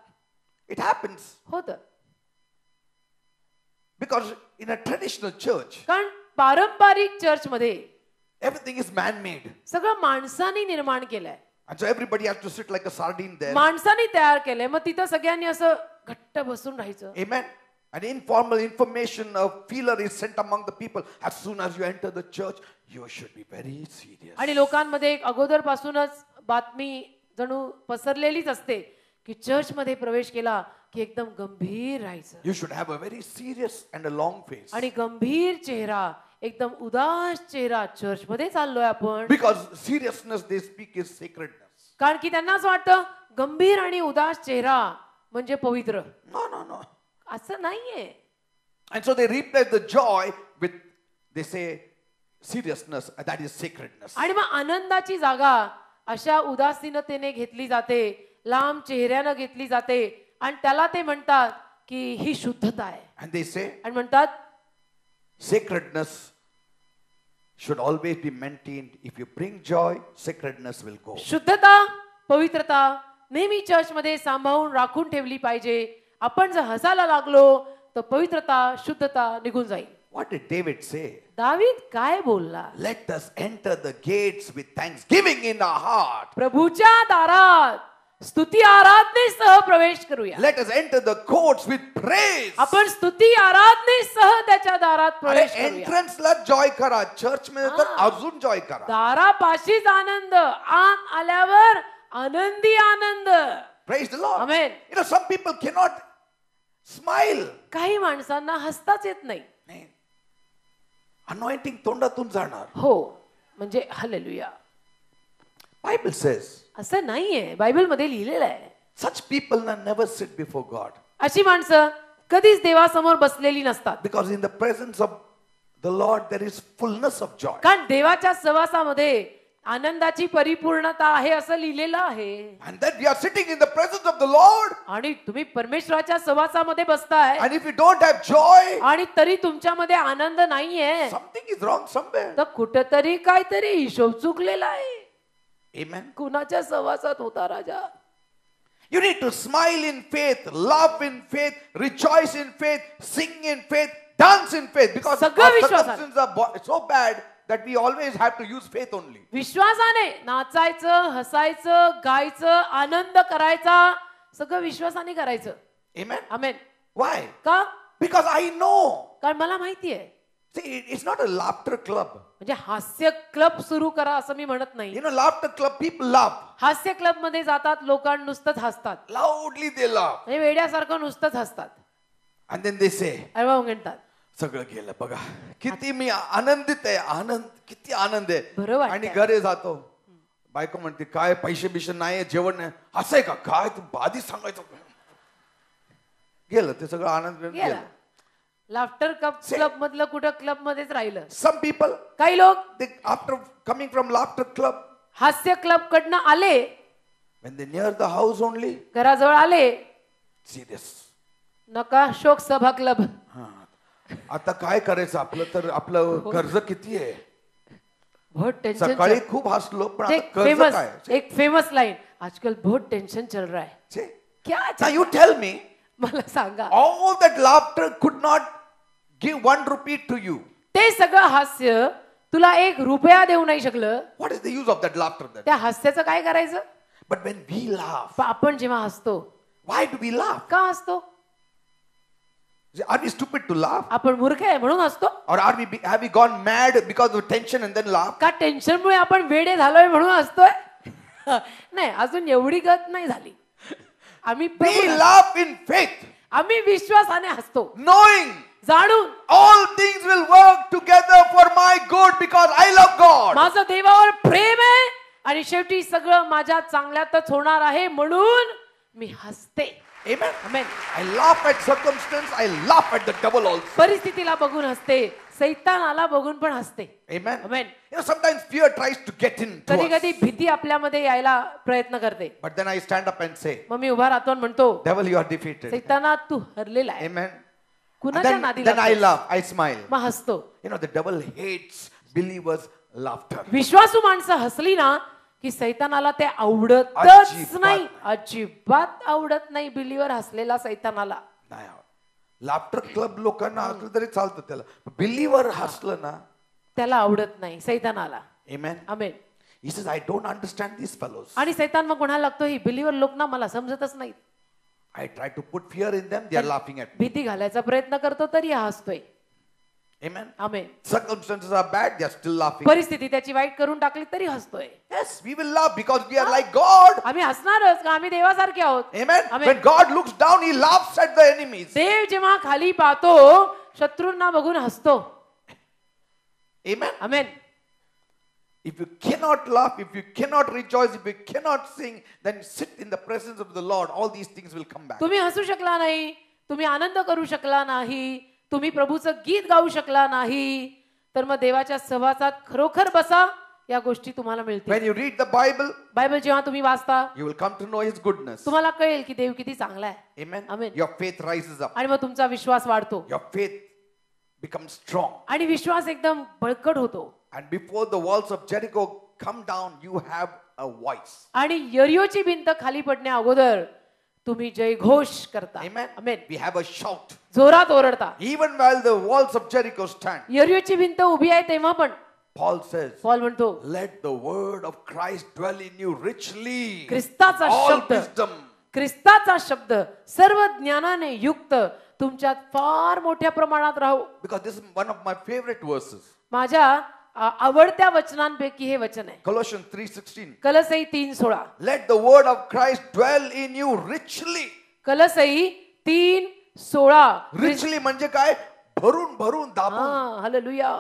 It happens होतं. because in a traditional church, कारण पारंपरिक चर्च मध्ये everything is man-made. सगळं माणसाने निर्माण केलंय, And so everybody has to sit like a sardine there. माणसाने तयार केलंय. मग तिथं सगळ्यांनी असं घट्ट बसून राहायचं. Amen. And informal information of feeler is sent among the people. As soon as you enter the church, you should be very serious. आणि लोकांमध्ये एक अगोदरपासूनच बातमी जणू पसरलेलीच असते की चर्च मध्ये प्रवेश केला की एकदम गंभीर राहायचं You should have a very serious and a long face. आणि गंभीर चेहरा, एकदम उदास चेहरा. चर्च मध्ये चाललोय आपण, Because seriousness they speak is sacredness. कारण की त्यांना असं वाटतं गंभीर आणि उदास चेहरा म्हणजे पवित्र. No. असं नाहीये. And so they replace the joy with, they say, seriousness. That is sacredness. आणि मग आनंदाची जागा अशा उदासीनतेने घेतली जाते, लांब चेहऱ्यानं घेतली जाते आणि त्याला ते म्हणतात की ही शुद्धता आहे. And they say, आणि म्हणतात sacredness should always be maintained. If you bring joy, sacredness will go. शुद्धता, पवित्रता नेहमी चर्च मध्ये सांभाळून राखून ठेवली पाहिजे. आपण जर हसायला लागलो तर पवित्रता, शुद्धता निघून जाईल. What did David say? दावीद काय बोलला? Let us enter the gates with thanksgiving in our heart. प्रभूच्या दारात स्तुती आराधनेसह प्रवेश करूया. Let us enter the courts with praise. आपण स्तुती आराधनेसह त्याच्या दारात अरे प्रवेश करूया. एंट्रन्स ला जॉय करा, चर्च मध्ये तर अजून जॉय करा. दारापाशीच आनंद, आत आल्यावर आनंदी आनंद. Praise the Lord. Amen. You know, some people cannot smile. काही माणसांना हसताच येत नाही. Anointing तोंडातून जाणार. हो, म्हणजे हालेलुया. Bible says, असं नाहीये, बायबल मध्ये लिहिलेलं आहे. such people never sit before God. अशी माणसं कधीच देवासमोर बसलेली नसतात. Because in the presence of the Lord there is fullness of joy. कारण देवाच्या सहवासामध्ये आनंदाची परिपूर्णता आहे असं लिहिलेलं आहे. And that we are sitting in the presence of the Lord. आणि तुम्ही परमेश्वराच्या सहवासामध्ये बसताय And if you don't have joy, आणि तरी तुमच्यामध्ये आनंद नाहीये something is wrong somewhere. तर कुठेतरी काहीतरी हिशोब चुकलेला आहे. Amen. कुणाच्या सहवासात होता राजा? You need to smile in faith, laugh in faith, rejoice in faith, sing in faith, dance in faith. Because सगळं our विश्वासाने. circumstances are so bad that we always have to use faith only. विश्वासाने नाचायचं, हसायचं, गायचं, आनंद करायचा, सगळं विश्वासाने करायचं. Amen. Amen. Why? का? Because I know. कारण मला माहितीये. See, it's not a laughter club. म्हणजे हास्य क्लब सुरू करा असं मी म्हणत नाही. You know, laughter club, people laugh. हास्य क्लब मध्ये जातात लोक नुसतंच हसतात. Loudly they laugh. म्हणजे वेड्यासारखं नुसतंच हसतात. And then they say, अरे वा म्हणतात सगळं गेलं बघा, किती मी आनंदित आहे, आनंद, किती आनंद बरं आहे. वाटतंय. आणि घरी जातो, बायको म्हणते काय पैसे बिशे नाही, जेवण नाही, असं आहे का, काय तू आधीच सांगायचं. गेलं ते सगळं आनंद गेला. गेलं. लाफ्टर क्लब मधलं कुठं क्लब मध्येच राहिलं. Some people, काही लोक they, after coming from laughter club, हास्य क्लब कडनं आले, when they near the house only, घराजवळ आले, serious. नका शोक सभा क्लब. आता काय करायचं आपलं, तर आपलं कर्ज किती आहे. बहुत टेंशन. सकाळी खूप हसलो पण आता कर्ज फेमस काय. एक फेमस लाईन, आजकल बहुत टेंशन चल रहा है. छे. क्या Now you tell me, मला सांगा, all that laughter could not give 1 rupee to you. ते सगळं हास्य तुला 1 रुपया देऊ नाही शकलं, what is the use of that laughter then? त्या हास्याचं काय करायचं? But when we laugh, पण आपण जेव्हा हसतो, why do we laugh? का हसतो? Are we stupid to laugh? आपण मूर्ख आहे म्हणून हसतो? Or have we gone mad because of tension and then laugh? का टेन्शनमुळे आपण वेडे झालोय म्हणून हसतोय? नाही, अजून एवढी गत नाही झाली. आम्ही We laugh in faith, आम्ही विश्वासाने हसतो, knowing जाणून all things will work together for my good because I love God. माझं देवावर प्रेम आहे आणि शेवटी सगळं माझ्या चांगल्यातच होणार आहे म्हणून मी हसते. Amen. Amen. I laugh at circumstance, I laugh at the devil also. परिस्थितीला बघून हसते, सैतानाला बघून पण हसते. Amen. Amen. You know, sometimes fear tries to get in to कधी us. कधी भीती आपल्यामध्ये यायला प्रयत्न करते. But then I stand up and say, मग मी उभा राहतो आणि म्हणतो, devil, you are defeated. सैताना तू हरलेला आहे. Amen. कुणाच्या And नादी then I लागतोस? laugh, I smile. मग हसतो. You know, the devil hates believers' laughter. विश्वासू माणसं हसली ना की सैतानाला ते आवडतच अजिबात नाही, अजिबात आवडत नाही बिलीवर हसलेला सैतानाला. नाही लाफ्टर क्लब लोकांना हसलं तरी चालतं त्याला, बिलीवर हसलं ना त्याला आवडत नाही सैतानाला. Amen. Amen. He says, I don't understand these fellows. आणि सैतान मग कोणाला लागतो, ही बिलीवर लोक ना मला समजतच नाहीत. I try to put fear in them, they are laughing at me. भीती घालायचा प्रयत्न करतो तरी हा हसतोय. Amen. Amen. Circumstances are bad, they are still laughing. परिस्थिती त्याची वाईट करून टाकली तरी हसतोय. Yes, we will laugh because we are like God. आम्ही हसणारच का आम्ही देवासारखे आहोत. Amen. Amen. When God looks down, He laughs at the enemies. देव जेव्हा खाली पाहतो शत्रूंना बघून हसतो. Amen. Amen. If you cannot laugh, if you cannot rejoice, if you cannot sing, then sit in the presence of the Lord. All these things will come back. तुम्ही हसू शकला नाही, तुम्ही आनंद करू शकला नाही, तुम्ही प्रभूचं गीत गाऊ शकला नाही, तर मग देवाच्या सहवासात खरोखर बसा, या गोष्टी तुम्हाला मिळतील. When you read the Bible, Bible जेव्हा तुम्ही वाचता you will come to know His goodness. तुम्हाला कळेल की देव किती चांगला आहे. Amen. Amen. Your faith rises up. आणि मग तुमचा विश्वास वाढतो Your faith becomes strong. आणि विश्वास एकदम बळकट होतो. And before the walls of Jericho come down, you have a voice. आणि यरियोची भिंत खाली पडण्या अगोदर तुम्ही जयघोष करता. Amen. Amen. We have a shout. जोरात ओरडता. Even while the walls of Jericho stand, यरियोची भिंत उभी आहे तेव्हा पण Paul says, पॉल म्हणतो, let the word of Christ dwell in you richly. ख्रिस्ताचा All शब्द, wisdom. ख्रिस्ताचा शब्द सर्व ज्ञानाने युक्त तुमच्यात फार मोठ्या प्रमाणात राहू. Because this is one of my favorite verses. माझ्या आवडत्या वचनांपैकी हे वचन आहे. Colossians 3:16. कलसई 3:16. Let the word of Christ dwell in you richly. कलसई 3:16. Richly म्हणजे काय? भरून भरून दाबून. Hallelujah.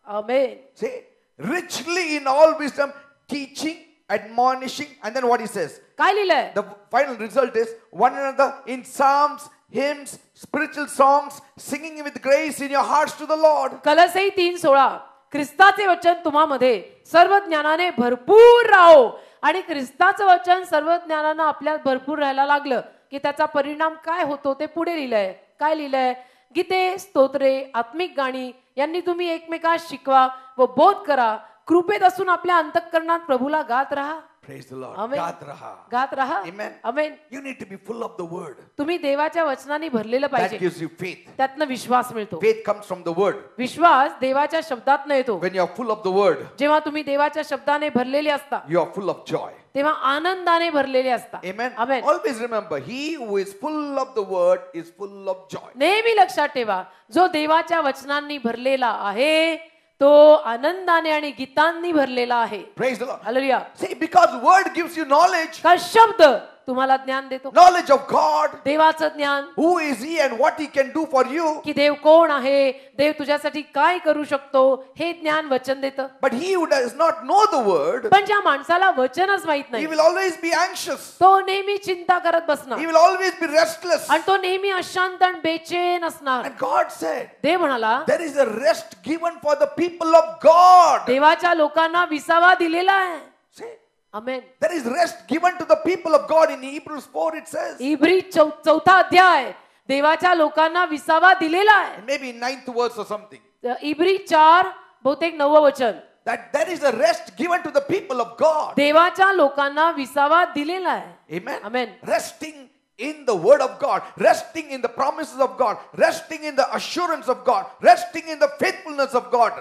Amen. Say, richly in all wisdom, teaching, admonishing, and then what he says. काय लिहिलंय? The final result is one another in psalms, hymns, spiritual songs, singing with grace in your hearts to the Lord. कलसई 3:16. ख्रिस्ताचे वचन तुम्हामध्ये सर्व ज्ञानाने भरपूर राहो. आणि ख्रिस्ताचं वचन सर्व ज्ञानानं आपल्यात भरपूर राहायला लागलं की त्याचा परिणाम काय होतो ते पुढे लिहिलंय. काय लिहिलंय? गीते, स्तोत्रे, आत्मिक गाणी यांनी तुम्ही एकमेकास शिकवा व बोध करा. कृपेत असून आपल्या अंतःकरणात प्रभूला गात राहा. Praise the Lord. Amen. गात रहा. गात राहा. Amen. Amen. You need to be full of the word. तुम्ही देवाच्या वचनाने भरलेलं That पाहिजे. gives you faith. त्यातनं विश्वास मिळतो. Faith comes from the word. विश्वास देवाच्या शब्दातनं येतो. When you are full of the word, जेव्हा तुम्ही देवाच्या शब्दाने भरलेले असता you are full of joy. तेव्हा आनंदाने भरलेले असता. Amen. Amen. Always remember, he who is full of the word is full of joy. नेहमी लक्षात ठेवा, जो देवाच्या वचनांनी भरलेला आहे तो आनंदाने आणि गीतांनी भरलेला आहे. Praise the Lord. Hallelujah. See, because word gives you knowledge, का शब्द तुम्हाला ज्ञान देतो. knowledge of God, देवाचं ज्ञान, who is he and what he can do for you. की देव कोण आहे, देव तुझ्यासाठी काय करू शकतो हे ज्ञान वचन देतं. But he who does not know the word, पण ज्या माणसाला वचनच माहित he नाही will always be anxious. तो नेहमी चिंता करत बसणार He will always be restless. आणि तो नेहमी अशांत आणि बेचैन असणार. And God said, देव म्हणाला, there is a rest given for the people of God. देवाच्या लोकांना विसावा दिलेला आहे. See, amen. there is rest given to the people of God. In Hebrews 4 it says, इब्री 4 अध्याय देवाच्या लोकांना विसावा दिलेला आहे. and maybe in 9th verse or something, इब्री 4 बहुतेक 9 वचन, that there is a rest given to the people of God. देवाच्या लोकांना विसावा दिलेला आहे. Amen. Amen. Resting in the word of God, resting in the promises of God, resting in the assurance of God, resting in the faithfulness of God.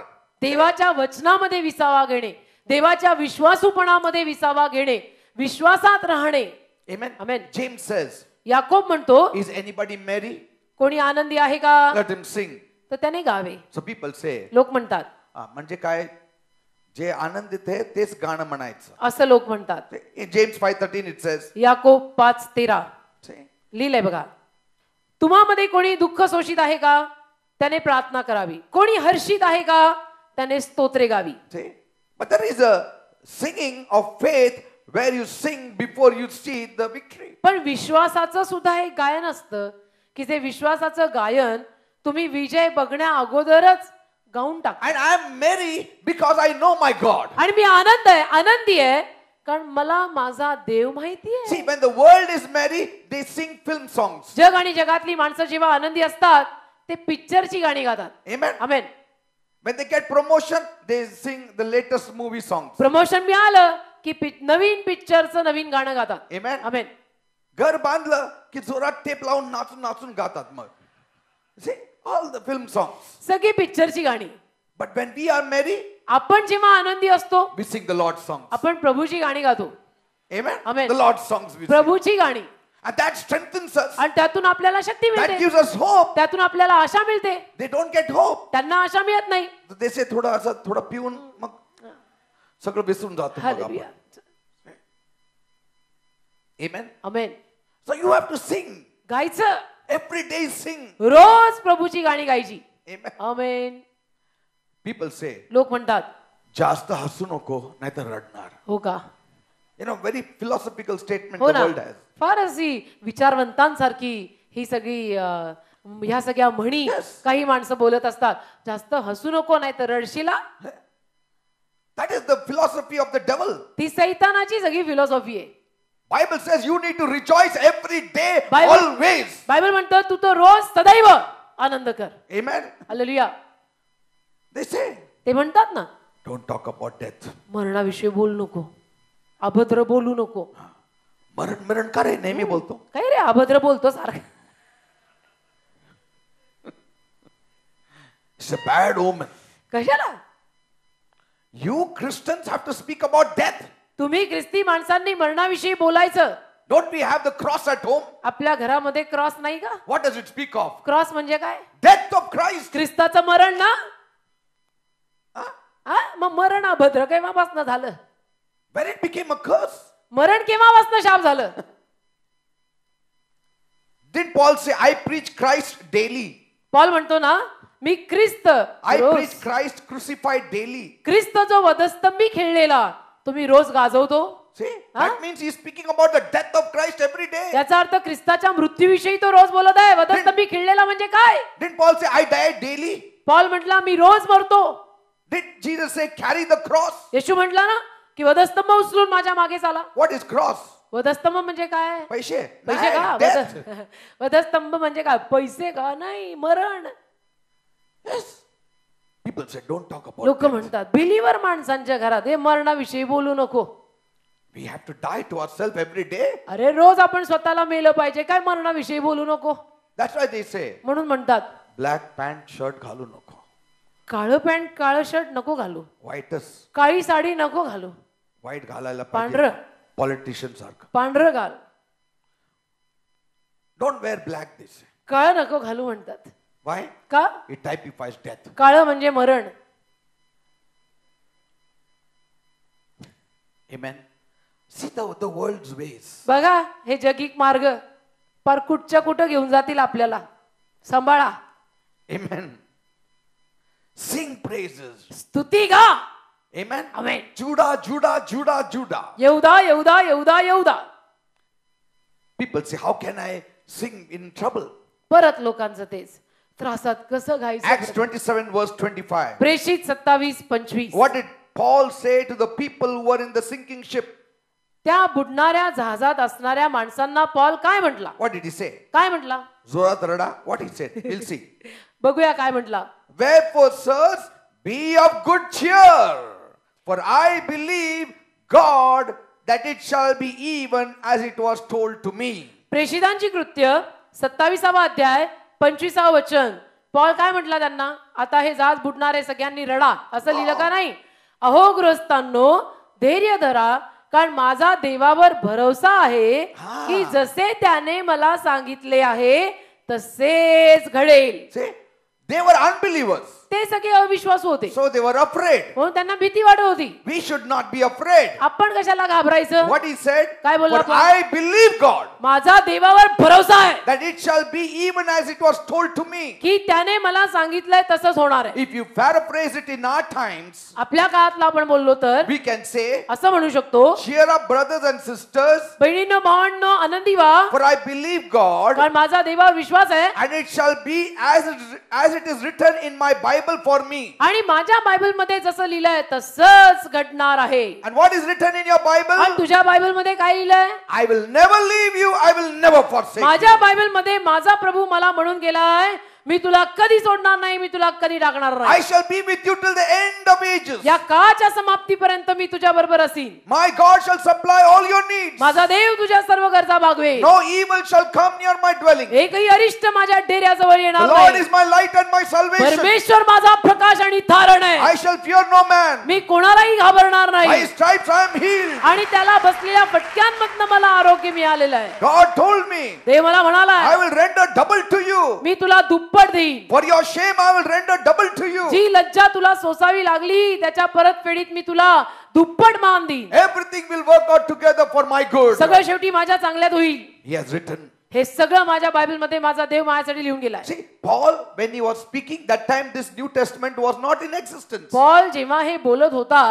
देवाच्या वचनामध्ये विसावा घेणे, देवाच्या विश्वासूपणामध्ये विसावा घेणे, विश्वासात राहणे. Amen. Amen. James says, Yakob म्हणतो, is anybody merry? कोणी आनंदी आहे का? Let him sing. तर त्याने गावे. So people say, लोक म्हणतात, म्हणजे काय, जे आनंदित आहे तेच गाणं म्हणायचं. असं लोक म्हणतात. In James 5:13 it says, Yakob 5:13 say, लिहिलंय बघा, तुम्हामध्ये कोणी दुःख शोषित आहे का? त्याने प्रार्थना करावी. कोणी हर्षित आहे का? त्याने स्तोत्रे गावी. see? But there is a singing of faith where you sing before you see the victory. पण विश्वासाचं सुद्धा एक गायन असतं की जे विश्वासाचं गायन तुम्ही विजय बघण्या अगोदरच गाऊन टाका. And I am merry because I know my God. आणि मी आनंदी आहे कारण मला माझा देव माहिती आहे. See, when the world is merry, they sing film songs. जग आणि जगातली माणसं जेव्हा आनंदी असतात ते पिक्चरची गाणी गातात. Amen. Amen. When they get promotion, they sing the latest movie songs. Promotion मिळालं की नवीन पिक्चरचं नवीन गाणं गातात. Amen. आमेन. घर बांधलं की जोरात टेप लावून नाचून नाचून गातात मग. See, all the film songs. सगळी पिक्चरची गाणी. But when we are merry, आपण जेव्हा आनंदी असतो we sing the Lord's songs. आपण प्रभूची गाणी गातो. Amen. Amen. The Lord's songs we sing. प्रभूची गाणी. And that strengthens us. आणि त्यातून आपल्याला शक्ती That मिळते. gives us hope. त्यातून आपल्याला आशा मिळते. They don't get hope. त्यांना आशा मिळत नाही. They say थोडं पिऊन मग सगळं विसरून जातो मग आपण. Hallelujah. Amen. Amen. So you have to sing. गायचं. Every day sing. रोज प्रभूची गाणी गायची. Amen. आमेन. People say, लोक म्हणतात, जास्त हसू नको नाहीतर रडणार. हो का? You know, very philosophical statement हो the ना. world has. फार अशी विचारवंतांसारखी ही सगळी ह्या सगळ्या म्हणी काही माणसं बोलत असतात. जास्त हसू नको नाही तर रडशिला. That is the philosophy of the devil. ती सैतानाची सगळी फिलॉसॉफी आहे. Bible says you need to rejoice every day, Bible- always. Bible म्हणतं तू तो रोज सदैव आनंद कर. Amen. हालेलुया. They say, ते म्हणतात ना, don't talk about death. मरणाविषयी बोलू नको, अभद्र बोलू नको. मरण का रे नेहमी बोलतो. काय रे अभद्र बोलतो सारखं. It's a bad omen. कशाला? You Christians have to speak about death. तुम्ही ख्रिस्ती माणसांनी मरणाविषयी बोलायचं. Don't we have the cross at home? आपल्या घरामध्ये क्रॉस नाही का? What does it speak of? Cross म्हणजे काय? Death of Christ. ख्रिस्ताचं मरण ना. Huh? मग मरण अभद्र केव्हापासून झालं? When it became a curse. मरण केव्हापासून शाप झालं? Did Paul say, I preach Christ daily? Paul म्हणतो ना, मी ख्रिस्त I rose- preach Christ crucified daily. ख्रिस्त जो वधस्तंभी खेळलेला तुम्ही रोज गाजवतो. See, that means he's speaking about the death of Christ every day. याचा अर्थ ख्रिस्ताच्या मृत्यूविषयी तो रोज बोलत आहे. वधस्तंभी खेळलेला म्हणजे काय? Didn't Paul say, I die daily? Paul म्हटला मी रोज मरतो. Did Jesus say, carry the cross? येशू म्हटला ना की वधस्तंभ उचलून माझ्या मागे चाला. What is cross? वधस्तंभ म्हणजे काय? पैसे. पैसे का? नाही, death. वधस्तंभ म्हणजे काय? पैसे का? नाही, मरण. Yes. People say, don't talk about लोक death. म्हणतात बिलीवर माणसांच्या घरात हे मरणाविषयी बोलू नको. We have to die to ourselves every day. अरे रोज आपण स्वतःला मेलं पाहिजे, काय मरणाविषयी बोलू नको. That's why they say, म्हणून म्हणतात black pant shirt घालू नको. काळं पॅन्ट काळं शर्ट नको घालू, Whiteच. काळी साडी नको घालू, White घालायला पांढरं. पाहिजे. Politician सारखं. पांढरं घाल. Don't wear black, they say. काळं नको घालू म्हणतात. Why? का? It typifies death. काळं म्हणजे मरण. Amen. See the world's ways. बघा हे जगिक मार्ग पर कुठच्या कुठं घेऊन जातील आपल्याला. सांभाळा. Amen. Sing praises. स्तुती गा. Amen. Amen. Judah, Judah, Judah, Judah. येऊदा येऊदा येऊदा येऊदा. People say, how can I sing in trouble? परत लोकांचं तेच त्रासात कसं गायचं. Acts 27 verse 25. प्रेषित 27:25. What did Paul say to the people who were in the sinking ship? त्या बुडणाऱ्या जहाजात असणाऱ्या माणसांना पॉल काय म्हटला? What did he say? काय म्हटला? जोरात रडा. What he said? We'll see. बघूया काय म्हटला. Wherefore, sirs, be of good cheer, for I believe God that it shall be even as it was told to me. प्रेषितांची कृत्य 27वा अध्याय 25वा वचन. पॉल काय म्हटला त्यांना, आता हे जहाज बुडणारे सगळ्यांनी रडा असं लिहिलं का नाही. अहो गृहस्थांनो धैर्य धरा, कारण माझा देवावर भरोसा आहे की जसे त्याने मला सांगितले आहे तसेच घडेल. See, they were unbelievers. ते सगळे अविश्वासू होते, So they were afraid. म्हणून त्यांना भीती वाटत होती. We should not be afraid. आपण कशाला घाबरायचं. What he said, काय बोलला but I believe God माझा देवावर भरोसा आहे that it shall be even as it was told to me. की त्याने मला सांगितलंय तसंच होणार आहे. If you paraphrase it in our times, आपल्या काळातला आपण बोललो तर we can say, असं म्हणू शकतो, cheer up brothers and sisters, बहिणींनो भावांनो आनंदी व्हा, for I believe God, कारण माझा देवावर विश्वास आहे and it shall be as it is written in my Bible for me. आणि माझ्या बायबल मध्ये जसं लिहिलंय तसंच घडणार आहे. And what is written in your Bible? आणि तुझ्या बायबल मध्ये काय लिहिलंय. I will never leave you, I will never forsake you. माझ्या बायबल मध्ये माझा प्रभू मला म्हणून गेलाय, मी तुला कधी सोडणार नाही, मी तुला कधी टाकणार I नाही. shall be with you till the end of ages. या काळाच्या समाप्तीपर्यंत मी तुझ्या बरोबर असीन. My God shall supply all your needs. माझा देव तुझ्या सर्व गरजा भागवेल. No evil shall come near my dwelling. एकही अरिष्ट माझ्या डेऱ्याजवळ The येणार Lord नाही. is my light and my salvation. परमेश्वर माझा प्रकाश आणि तारण आहे. I shall fear no man. मी कोणालाही घाबरणार By नाही. his stripes I am healed. आणि त्याला बसलेल्या फटक्यांमधनं मला आरोग्य मिळालेलं आहे. God told me, देव मला म्हणाला, I will render double to you. मी तुला दुप्पट देईन. For your shame I will render double to you. जी लज्जा तुला सोसावी लागली त्याच्या परतफेडीत मी तुला दुप्पट मान देईन. Everything will work out together for my good. सगळं शेवटी माझ्या चांगल्यात होईल. He has written. हे सगळं माझ्या बायबल मध्ये माझा देव माझ्यासाठी लिहून गेलाय. See, Paul, when he was speaking, that time this New Testament was not in existence. Paul जेव्हा हे बोलत होता,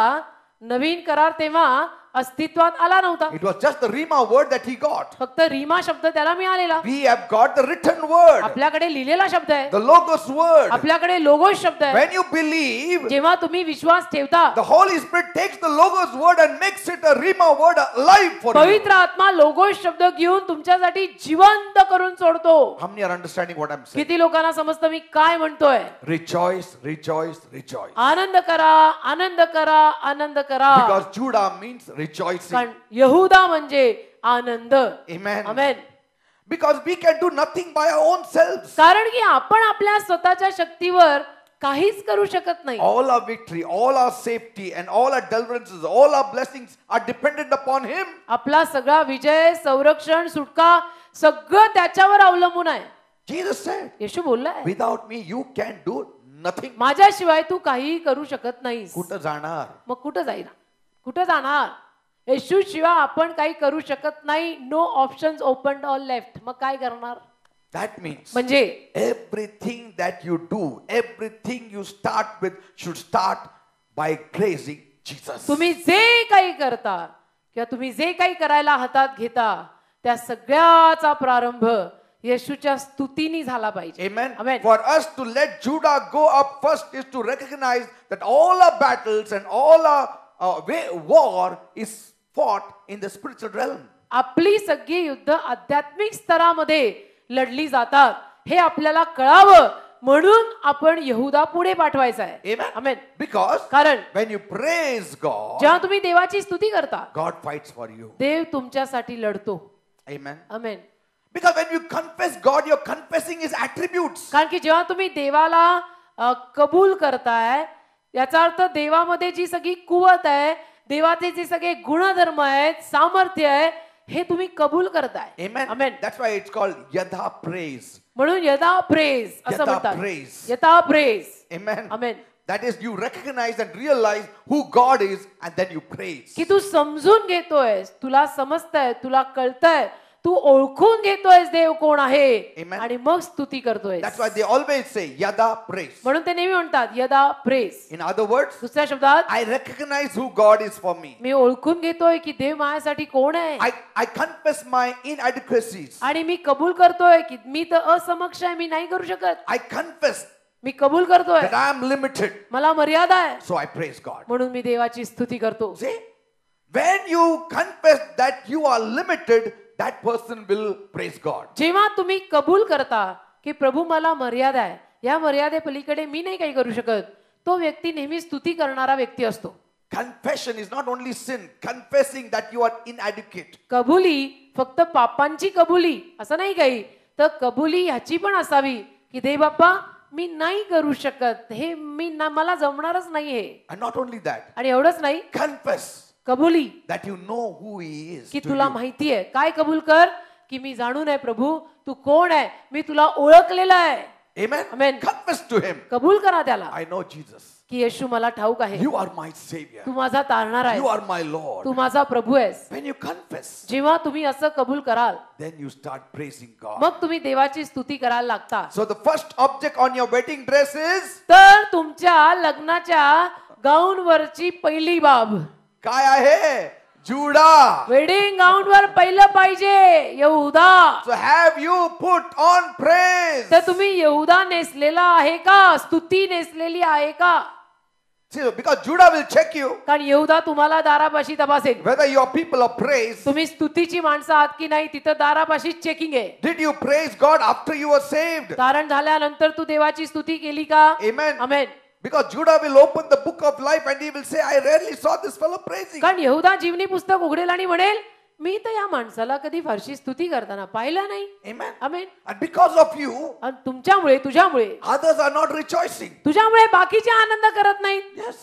नवीन करार तेव्हा अस्तित्वात आला नव्हता. It was just the Rima word that he got. फक्त रीमा शब्द त्याला मिळालेला. We have got the written word, आपल्याकडे लिहिलेला शब्द आहे, the Logos word. आपल्याकडे लोगोस शब्द आहे. When you believe, जेव्हा तुम्ही विश्वास ठेवता, the Holy Spirit takes the Logos word and makes it a Rima word alive for you. पवित्र आत्मा लोगोस शब्द घेऊन तुमच्यासाठी जिवंत करून सोडतो. How many are understanding what I'm saying? किती लोकांना समजतं मी काय म्हणतोय. Rejoice, rejoice, rejoice. आनंद करा, आनंद करा, आनंद करा. Because Judah means rejoicing. कारण यहुदा म्हणजे आनंद. Amen. Amen. Because we can do nothing by our own selves. कारण की आपण आपल्या स्वतःच्या शक्तीवर काहीच करू शकत नाही. All our victory, all our safety, and all our deliverances, all our blessings are dependent upon Him. आपला सगळा विजय, संरक्षण, सुटका सगळं त्याच्यावर अवलंबून आहे. Jesus said, Yeshu बोललाय, without me you can do nothing. माझ्याशिवाय तू काहीही करू शकत नाहीस. कुठं जाणार? मग कुठं जाईल, कुठं जाणार. येशू शिवाय आपण काही करू शकत नाही. No options open all left. मग काय करणार. That means म्हणजे everything that you do, everything you start with should start by praising Jesus. तुम्ही जे काही करता किंवा तुम्ही जे काही करायला हातात घेता त्या सगळ्याचा प्रारंभ येशूच्या स्तुतीने झाला पाहिजे. Amen. Amen. For us to let Judah go up first is to recognize that all our battles and all our war is fought in the spiritual realm. आपली सगळी युद्ध आध्यात्मिक स्तरामध्ये लढली जातात हे आपल्याला कळावं म्हणून आपण यहुदा पुढे पाठवायचा आहे. Amen. आमेन. Because कारण when you praise God, जेव्हा तुम्ही देवाची स्तुती करता God fights for you. देव तुमच्यासाठी लढतो. Amen. Amen. Because when you confess God, you're confessing His attributes. कारण की जेव्हा तुम्ही देवाला कबूल करताय याचा अर्थ देवामध्ये जी सगळी कुवत आहे, देवाचे जे सगळे गुणधर्म आहेत, सामर्थ्य आहे हे तुम्ही कबूल करताय. Amen. Amen. That's why it's called Yada praise. म्हणून यदा प्रेज असं यदा म्हणतात. praise. यदा praise. Amen. Amen. That is, you recognize and realize who God is, and then you praise. की तू समजून घेतोयस, तुला समजतंय, तुला कळतंय, तू ओळखून घेतोयस देव कोण आहे Amen. आणि मग स्तुती करतोयस. That's why they always say Yada praise. म्हणून ते नेहमी म्हणतात यदा प्रेज. In other words, दुसऱ्या शब्दात I recognize who God is for me. मी ओळखून घेतोय की देव माझ्यासाठी कोण आहे. I confess my inadequacies. आणि मी कबूल करतोय की मी तर असमक्ष आहे, मी नाही करू शकत. I confess मी कबूल करतोय that I am limited. मला मर्यादा आहे, So I praise God. म्हणून मी देवाची स्तुती करतो. See, when you confess that you are limited, that person will praise God. जेव्हा तुम्ही कबूल करता की प्रभू मला मर्यादा आहे, या मर्यादे पलीकडे मी नाही काही करू शकत, तो व्यक्ती नेहमी स्तुती करणारा व्यक्ती असतो. Confession is not only sin, confessing that you are inadequate. कबुली फक्त पापांची कबुली असं नाही काही, तर कबुली ह्याची पण असावी की देव बाप्पा मी नाही करू शकत, हे मला जमणारच नाही हे. And not only that, आणि एवढंच नाही, confess कबुली, that you know who he is. की to तुला you. माहितीये. काय कबूल कर? की मी जाणून आहे प्रभू, तू कोण आहे, मी तुला ओळखलेलं आहे. Amen. Amen. Confess to him. कबूल करा त्याला, I know Jesus. की येशू मला ठाऊक आहे, You are my savior. तू माझा तारणार आहे, You are my Lord. तू माझा प्रभू आहेस. When you confess, जेव्हा तुम्ही असं कबूल कराल, then you start praising God. मग तुम्ही देवाची स्तुती करायला लागता. So the first object on your wedding dress is, तर तुमच्या लग्नाच्या गाऊन वरची पहिली बाब, काय आहे? जुडा. वेडिंग गाऊन वर पहिलं पाहिजे यहूदा. So have you put on praise? तर तुम्ही यहूदा नेसलेला आहे का, स्तुती नेसलेली आहे का? See, because Judah will check you कारण यहूदा तुम्हाला दारापाशी तपासेल, whether you are people of praise. तुम्ही स्तुतीची माणसं आहात की नाही. तिथं दारापाशी चेकिंग आहे. Did you praise God after you were saved? तारण झाल्यानंतर तू देवाची स्तुती केली का? Amen. Amen. Because Judah will open the book of life and he will say, I rarely saw this fellow praising. कारण यहूदा जीवनी पुस्तक उघडेल आणि म्हणेल, मी तर या माणसाला कधी फारशी स्तुती करताना पाहिलं नाही. Amen. Amen. And because of you, आणि तुमच्यामुळे, तुझ्यामुळे, others are not rejoicing. तुझ्यामुळे बाकीचे आनंद करत नाहीत. Yes.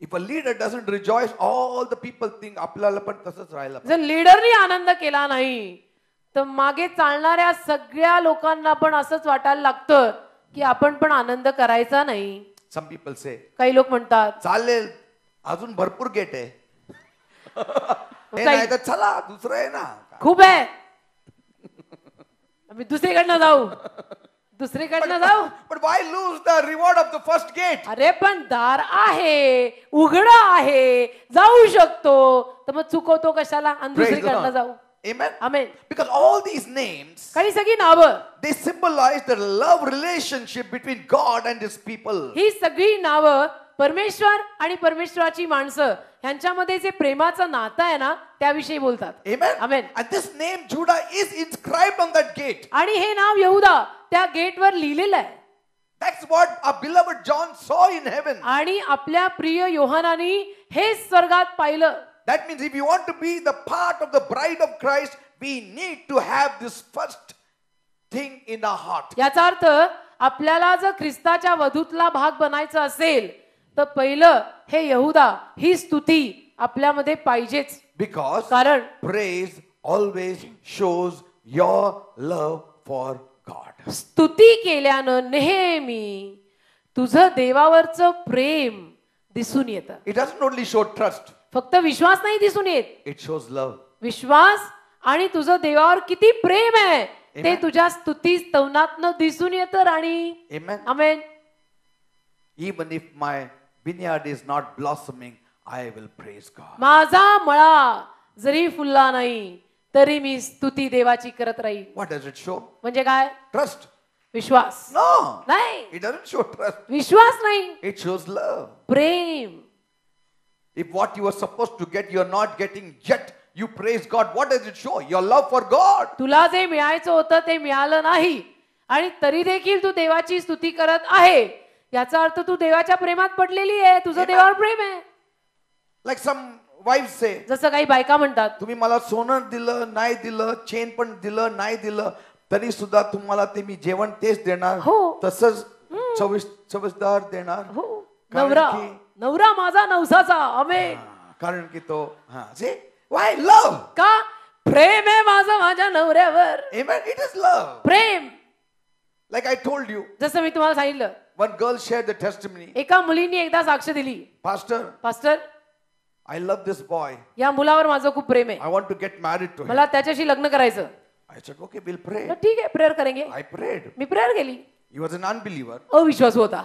If a leader doesn't rejoice, all the people think आपल्याला पण तसंच राहिलं पाहिजे. जर लीडरनी आनंद केला नाही, तर मागे चालणाऱ्या सगळ्या लोकांना पण असंच वाटायला लागतं की आपण पण आनंद करायचा नाही. Some people say, काही लोक म्हणतात, चालेल, अजून भरपूर गेट आहे. हे काही- नाही तर चला दुसरं आहे ना. खूप आहे, आम्ही दुसरीकडनं जाऊ, दुसरीकडनं जाऊ. But why lose the reward of the first gate? अरे पण दार आहे, उघड आहे, जाऊ शकतो, तर मग चुकवतो कशाला आणि Praise the दुसरीकडनं Lord. जाऊ. Amen. Amen. Because all these names, काही सगळी नावं, they symbolize the love relationship between God and his people. ही सगळी नावं परमेश्वर आणि परमेश्वराची माणसं ह्यांच्यामध्ये जे प्रेमाचं नातं आहे ना, त्याविषयी बोलतात. Amen. Amen. And this name Judah is inscribed on that gate. आणि हे नाव यहूदा त्या गेटवर लिहिलेलं आहे. That's what our beloved John saw in heaven. आणि आपल्या प्रिय योहानानी हे स्वर्गात पाहिलं. That means if you want to be the part of the bride of Christ, we need to have this first thing in our heart. याचा अर्थ आपल्याला जर ख्रिस्ताच्या वधूतला भाग बनायचं असेल, तर पहिलं हे यहूदा, ही स्तुती आपल्यामध्ये पाहिजेच. Because कारण praise always shows your love for God. स्तुती केल्यानं नेहमी तुझं देवावरचं प्रेम दिसून येतं. It doesn't only show trust, फक्त विश्वास नाही दिसून येत, it shows love. विश्वास आणि तुझं देवावर किती प्रेम आहे ते Amen. तुझ्या स्तुती स्तवनातनं दिसून येतं. राणी Amen. Amen. Even if my vineyard is not blossoming, I will praise God. माझा मळा जरी फुलला नाही तरी मी स्तुती देवाची करत राहील. What does it show? म्हणजे काय? Trust? विश्वास No. नाही, It doesn't show trust. विश्वास नाही, It shows love. Prem. If what you were supposed to get, you're not getting yet, you praise God. What does it show? Your love for God. तुला जे मिळायचं होतं ते मिळालं नाही आणि तरी देखील तू देवाची स्तुती करत आहे, याचा अर्थ तू देवाच्या प्रेमात पडलेली आहे, तुझं देवावर प्रेम आहे. Like some wives say, जसं काही बायका म्हणतात, तुम्ही मला सोनं दिलं नाही दिलं, चेन पण दिलं नाही दिलं, तरी सुद्धा तुम्हाला ते मी जेवण तेच देणार, हो. तसंच चविष्टदार देणार. हो, कारण नवरा की- नवरा माझा नवसाचा. आमेन. कारण की तो see why love. का? प्रेम आहे माझं माझ्या नवऱ्यावर. Amen. It is love. Prem. Like I told you, जसं मी तुम्हाला सांगितलं, one girl shared the testimony. एका मुलीने एकदा साक्ष दिली, Pastor, pastor, I love this boy. या मुलावर माझं खूप प्रेम आहे, I want to get married to him. मला त्याच्याशी लग्न करायचं. I said, okay, we'll pray. तर ठीक आहे, प्रेयर करेंगे. I prayed. मी प्रेयर केली. He was an unbeliever. अविश्वासू होता.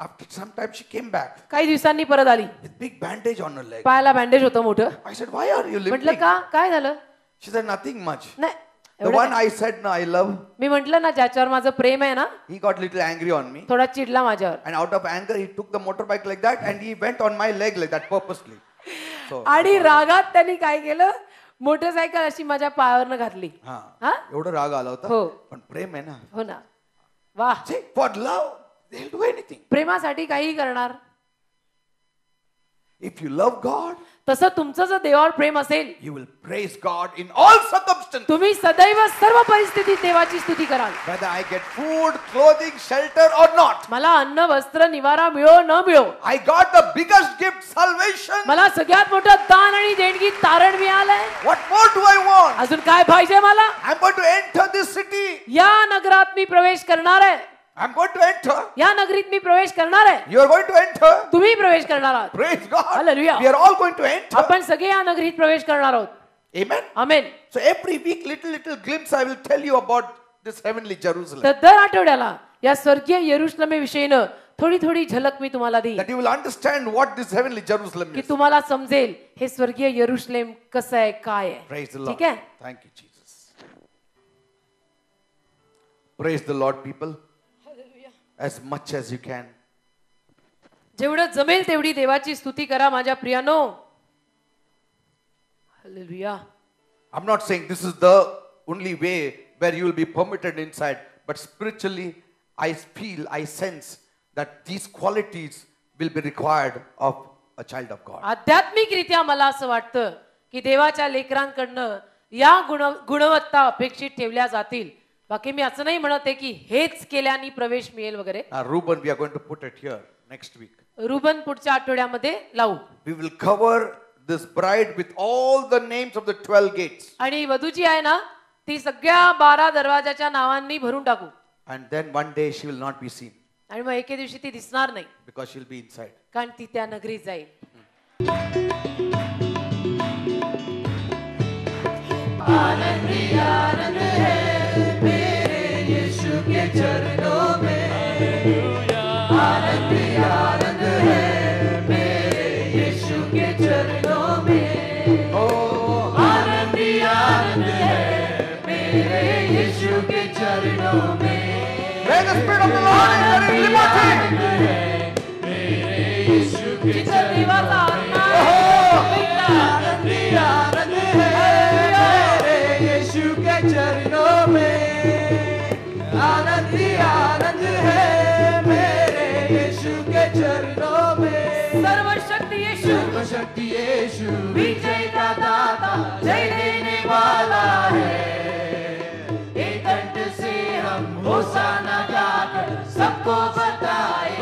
After some time, she came back काही दिवसांनी परत आली, with big bandage on her leg. पायाला बँडेज होतं मोठं. I said, why are you म्हटलं limping? का, काय झालं? She said, nothing much. नाही, The एवढं one काय? I said, no, I love, मी म्हंटल ना ज्याच्यावर माझं प्रेम आहे ना, he got little angry on me. थोडा चिडला माझ्यावर. And out of anger, he took the motorbike like that and he went on my leg like that purposely. So, आणि रागात त्यांनी काय केलं, मोटरसायकल अशी माझ्या पायावरनं घातली. हा, हा? एवढं राग आला होता. हो. पण प्रेम आहे ना. हो ना. वा, See, for love, they'll do anything. प्रेमासाठी काही करणार. If you love God, तसं तुमचं जर देवावर प्रेम असेल, you will praise God in all circumstances. तुम्ही सदैव सर्व परिस्थितीत देवाची स्तुती कराल. Whether I get food, clothing, shelter or not. मला अन्न, वस्त्र, निवारा मिळो न मिळो, I got the biggest gift, salvation. मला सगळ्यात मोठं दान आणि देणगी तारण मिळालंय. What more do I want? अजून काय पाहिजे मला? I'm going to enter this city. या नगरात मी प्रवेश करणार आहे. I'm going to enter. या नगरीत मी प्रवेश करणार आहे. You are going to enter. तुम्ही प्रवेश करणार आहात. Praise God. Hallelujah. We are all going to enter. आपण सगळे या नगरीत प्रवेश करणार आहोत. Amen. Amen. So every week, little glimpse I will tell you about this heavenly Jerusalem. तर दर आठवड्याला या स्वर्गीय यरुशलेमेविषयीनं थोडी झलक मी तुम्हाला देईन, That you will understand what this heavenly Jerusalem की is. तुम्हाला समजेल हे स्वर्गीय यरुशलेम कसं आहे, काय आहे. Praise the Lord. ठीक आहे. Thank you, Jesus. Praise the Lord, people. As much as you can. जेवढं जमेल तेवढी देवाची स्तुती करा माझ्या प्रियानो. Hallelujah. I'm not saying this is the only way where you will be permitted inside, but spiritually, I feel, I sense that these qualities will be required of a child of God. आध्यात्मिकरित्या मला असं वाटतं की देवाच्या लेकरांकडनं या गुणवत्ता अपेक्षित ठेवल्या जातील. बाकी मी असं नाही म्हणत आहे की हेच केल्याने प्रवेश मिळेल वगैरे. Reuben, we are going to put it here next week. Ruban पुढच्या आठवड्यामध्ये लावू. We will cover this bride with all the names of the 12 gates. आणि वधू जी आहे ना ती सगळ्या 12 दरवाजाच्या नावांनी भरून टाकू. And then one day she will not be seen आणि मग एके दिवशी ती दिसणार नाही, because she'll be inside. कारण ती त्या नगरीत जाईल. आनंदी आनंद है मेरे यीशु के चरणों में. आनंदी आनंद है मेरे यीशु के चरणों में. ओ आनंदी आनंद है मेरे यीशु के चरणों में. May the Spirit of the Lord enter in liberty. मेरे यीशु के जिथं देवाचा आत्मा आनंदी आनंद है मेरे यीशु के चरणों में. आनंदी आनंद है मेरे यीशु के चरणों में. सर्वशक्ती येशू, सर्वशक्ति यीशु विजय का दाता, जय देने वाला है. एक कंठ से हम होशाना गाकर सबको बताए.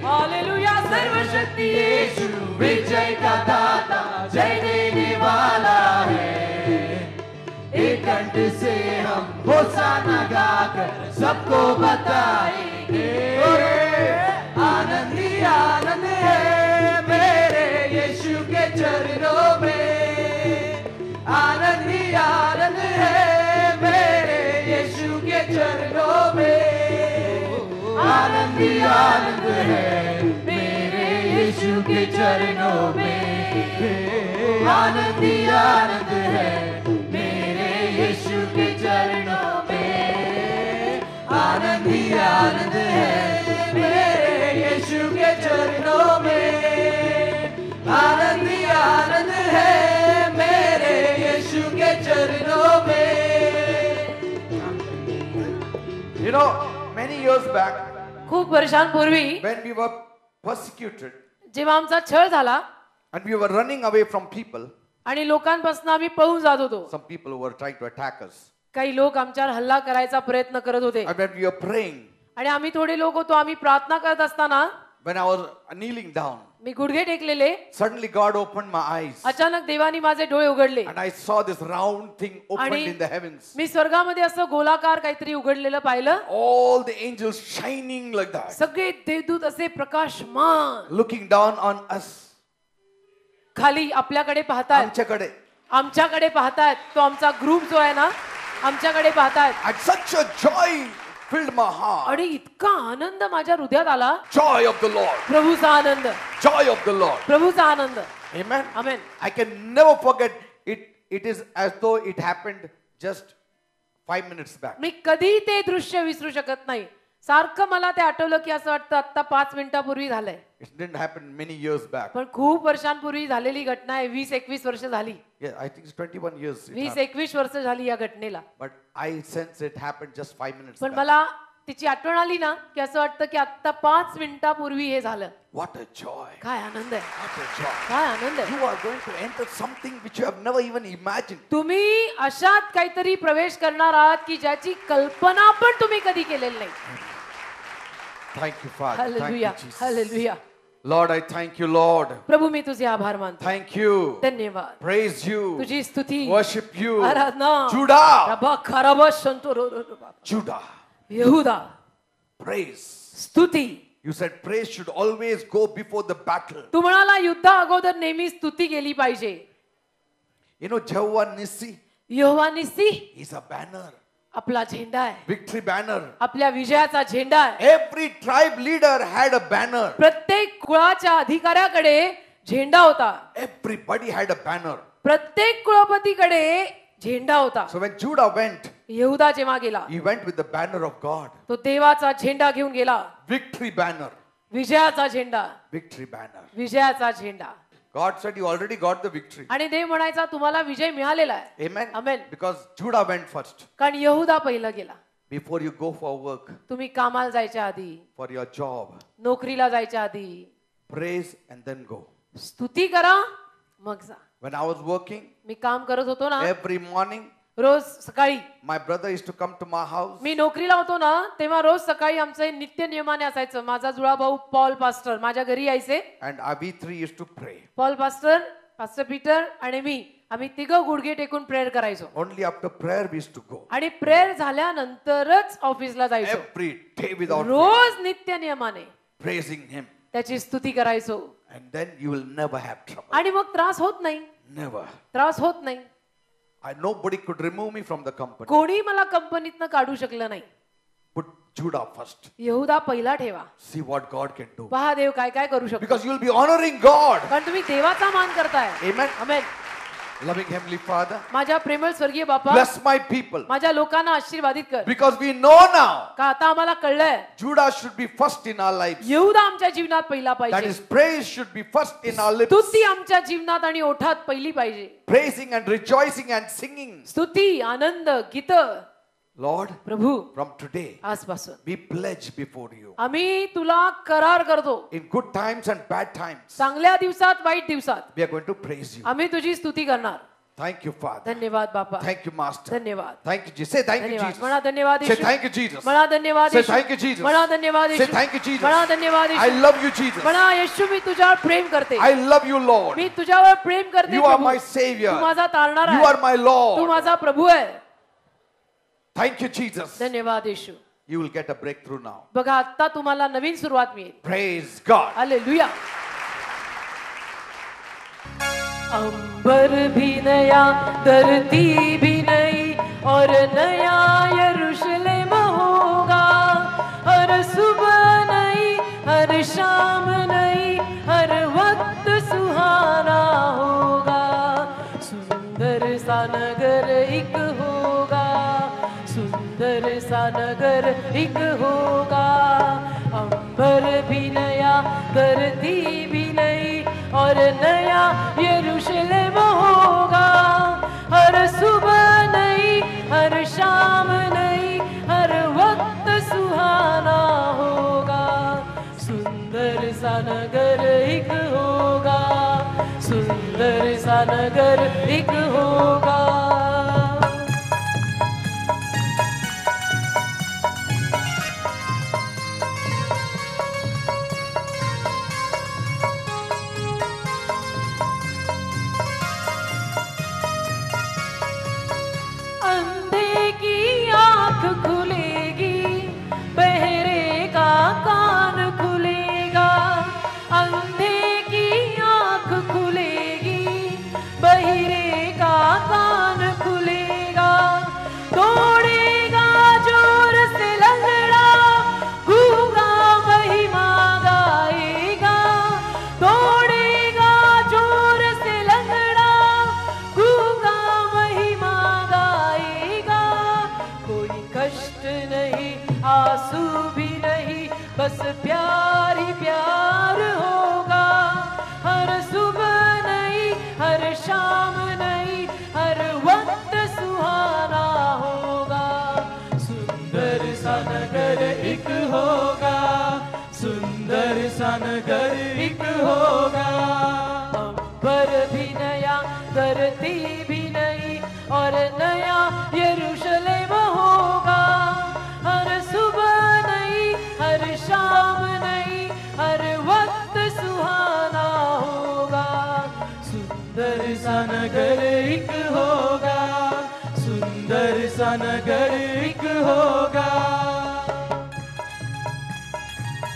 हालेलुया. सर्वशक्ती यीशु विजय का दाता, जय देने वाला है. एक कंठ से हम होशाना गाकर सबको बताएंगे. आनंदी आनंद है मेरे यीशु के चरणों में. आनंदी आनंद है मेरे यीशु के चरणों में. आनंदी आनंद है मेरे यीशु के चरणों में. आनंदी आनंद है मेरे यीशु के चरणों में. आनंदी आनंद है मेरे यीशु के चरणों में. आनंदी आनंद है मेरे यीशु के चरणों में. You know, many years back, खूप वर्षांपूर्वी when we were persecuted जेव्हा आमचा छळ झाला and we were running away from people, आणि लोकांपासून आम्ही पळून जात होतो, some people were trying to attack us. काही लोक आमच्यावर हल्ला करायचा प्रयत्न करत होते. And when we were praying, आणि आम्ही थोडे लोक होतो, आम्ही प्रार्थना करत असताना when I was kneeling down, मी गुडघे टेकलेले, suddenly God opened my eyes अचानक देवानी माझे डोळे उघडले and I saw this round thing opened आणि in the heavens. मी स्वर्गामध्ये असं गोलाकार काहीतरी उघडलेलं पाहिलं. All the angels shining like that, सगळे देवदूत असे प्रकाशमान looking down on us. खाली आपल्याकडे पाहतायत, आमच्याकडे पाहतायत. तो आमचा ग्रुप जो आहे ना आमच्याकडे पाहतायत. And such a joy filled my heart. आणि इतका आनंद माझ्या हृदयात आला. Joy of the Lord. प्रभूचा Anand, Joy of the Lord. प्रभूचा Anand. Amen. Amen. I can never forget it. It is as though it happened just 5 minutes back. मी कधी ते दृश्य विसरू शकत नाही. सारखं मला ते आठवलं की असं वाटतं आता 5 मिनिटापूर्वी झालंय. It didn't happen many years back. पण खूप वर्षांपूर्वी झालेली घटना आहे. 20-21 वर्ष झाली. Yeah, I think it's 21 years. it happened. 20-21 वर्ष झाली या घटनेला. But I sense it happened just 5 minutes पण back. मला तिची आठवण आली ना की असं वाटतं की आता 5 मिनिटापूर्वी हे झालं. What a joy. काय आनंद आहे, What a joy. काय आनंद आहे. You are going to enter something which you have never even imagined. तुम्ही अशात काहीतरी प्रवेश करणार आहात की ज्याची कल्पना पण तुम्ही कधी केलेली नाही. Thank you, Father. Thank you, hallelujah, Jesus. Hallelujah. Lord, I thank you, Lord. प्रभू मी तुझे आभार मानतो. Thank you. धन्यवाद. Praise you. तुझी स्तुती, Worship you. आराधना. Judah. रबा खराबा शंतो रो रो रो बाबा. Judah. यहूदा, Praise. स्तुती. You said praise should always go before the battle. तू म्हणाला युद्धा अगोदर नेहमी स्तुती गेली पाहिजे. You know, Jehovah Nissi यहोवा निस्सी is a banner. आपला झेंडा आहे, Victory banner. आपल्या विजयाचा झेंडा आहे. Every tribe leader had a banner. प्रत्येक कुळाच्या अधिकाऱ्याकडे झेंडा होता. Everybody had a banner. प्रत्येक कुळपतीकडे झेंडा होता. So when Judah went, यहूदा जेव्हा गेला he went with the banner of God. तो देवाचा झेंडा घेऊन गेला. Victory banner. विजयाचा झेंडा, Victory banner. विजयाचा झेंडा. God said you already got the victory. आणि देव म्हणायचा तुम्हाला विजय मिळालेला आहे. Amen. Amen. Because Judah went first. कारण यहूदा पहिला गेला. Before you go for work, तुम्ही कामाला जायच्या आधी, for your job, नोकरीला जायच्या आधी praise and then go. स्तुती करा मग जा. When I was working, मी काम करत होतो ना, every morning, रोज सकाळी my brother used to come to my house. मी नोकरीला होतो ना तेव्हा रोज सकाळी आमचं हे नित्य नियमाने असायचं. माझा जुळा भाऊ पॉल पास्टर माझ्या घरी यायचे. And we three used to pray. Paul pastor, pastor Peter आणि मी, आम्ही तिघं गुडघे टेकून प्रेयर करायचो. Only after prayer we used to go. आणि प्रेयर झाल्यानंतरच ऑफिसला जायचो. Every day without fail, रोज नित्य नियमाने praising him. त्याची स्तुती करायचो. And then you will never have trouble. आणि मग त्रास होत नाही, Never. त्रास होत नाही. Nobody could remove me from the company. कोणी मला कंपनीतनं काढू शकलं नाही. Put Judah first. यहूदा पहिला ठेवा. See what God can do. पहा देव काय काय करू शकतो. Because you will be honoring God. कारण तुम्ही देवाचा मान करताय. Amen. आमेन. Loving Heavenly Father, माझ्या प्रेमळ स्वर्गीय बापा, bless my people. माझ्या लोकांना आशीर्वादित कर. Because we know now का आता आम्हाला कळलंय Judah should be first in our lives. यहूदा आमच्या जीवनात पहिला That पाहिजे. is, praise should be first in our lips. स्तुती आमच्या जीवनात आणि ओठात पहिली पाहिजे. Praising and rejoicing and singing. स्तुती, आनंद, गीत. Lord, प्रभू from today, आजपासून we pledge before you. आम्ही तुला करार करतो. In good times and bad times, चांगल्या दिवसात, वाईट दिवसात we are going to praise you. आम्ही तुझी स्तुती करणार. Thank you, Father. धन्यवाद बापा. Thank you, Master. धन्यवाद. Thank you, Jesus. Say thank you, धन्यवाद. Jesus. म्हणा धन्यवाद Say Yeshu. thank you, Jesus. म्हणा धन्यवाद Say Yeshu. thank you, Jesus. म्हणा धन्यवाद Say Yeshu. thank you, Jesus. म्हणा धन्यवाद I Yeshu. love you, Jesus. म्हणा येशू मी तुझ्यावर प्रेम करते. I love you, Lord. मी तुझ्यावर प्रेम करते. You are Prabhu. my Savior. तू माझा तारणारा You are आहे. my Tu Lord. माझा प्रभू आहे. Thank you, Jesus. धन्यवाद येशू. You will get a breakthrough now. बघा आता तुम्हाला नवीन सुरुवात मिळेल. Praise God. हालेलुया. अंबर भी नया, धरती भी नई, और नया यरूशलेम होगा. हर सुबह नई, हर शाम नई, हर वक्त सुहाना होगा. सुंदर सा नगर एक होगा, सुंदर सा नगर एक होगा. अंबर भी नया, धरती भी नई, और नया यरूशलेम होगा. हर सुबह नई, हर शाम नई, हर वक्त सुहाना होगा. सुंदर सा नगर एक होगा, सुंदर सा नगर एक होगा. अंधे की आंख खुलेगी, बहरे का कान खुलेगा. अंधे की आंख खुलेगी, बहरे का कान नया धरती भी नई और नया यरूशलेम होगा। हर सुबह नई, हर शाम नई, हर वक्त सुहाना होगा। सुंदर सा नगर एक होगा, सुंदर सा नगर एक होगा।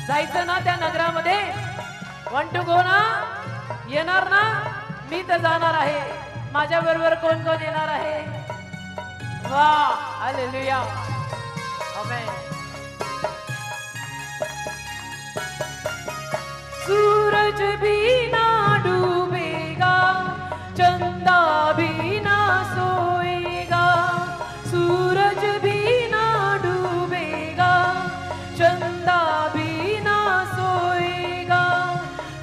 जायचं ना त्या नगरामध्ये? वन टू गो ना? येणार ना? मी तर जाणार आहे. माझ्या बरोबर कोण कोण येणार आहे? वा, हालेलुया, आमेन. सूरज भी ना डूबेगा, चंदा भी ना सोएगा। सूरज भी ना डूबेगा, चंदा भी ना सोएगा।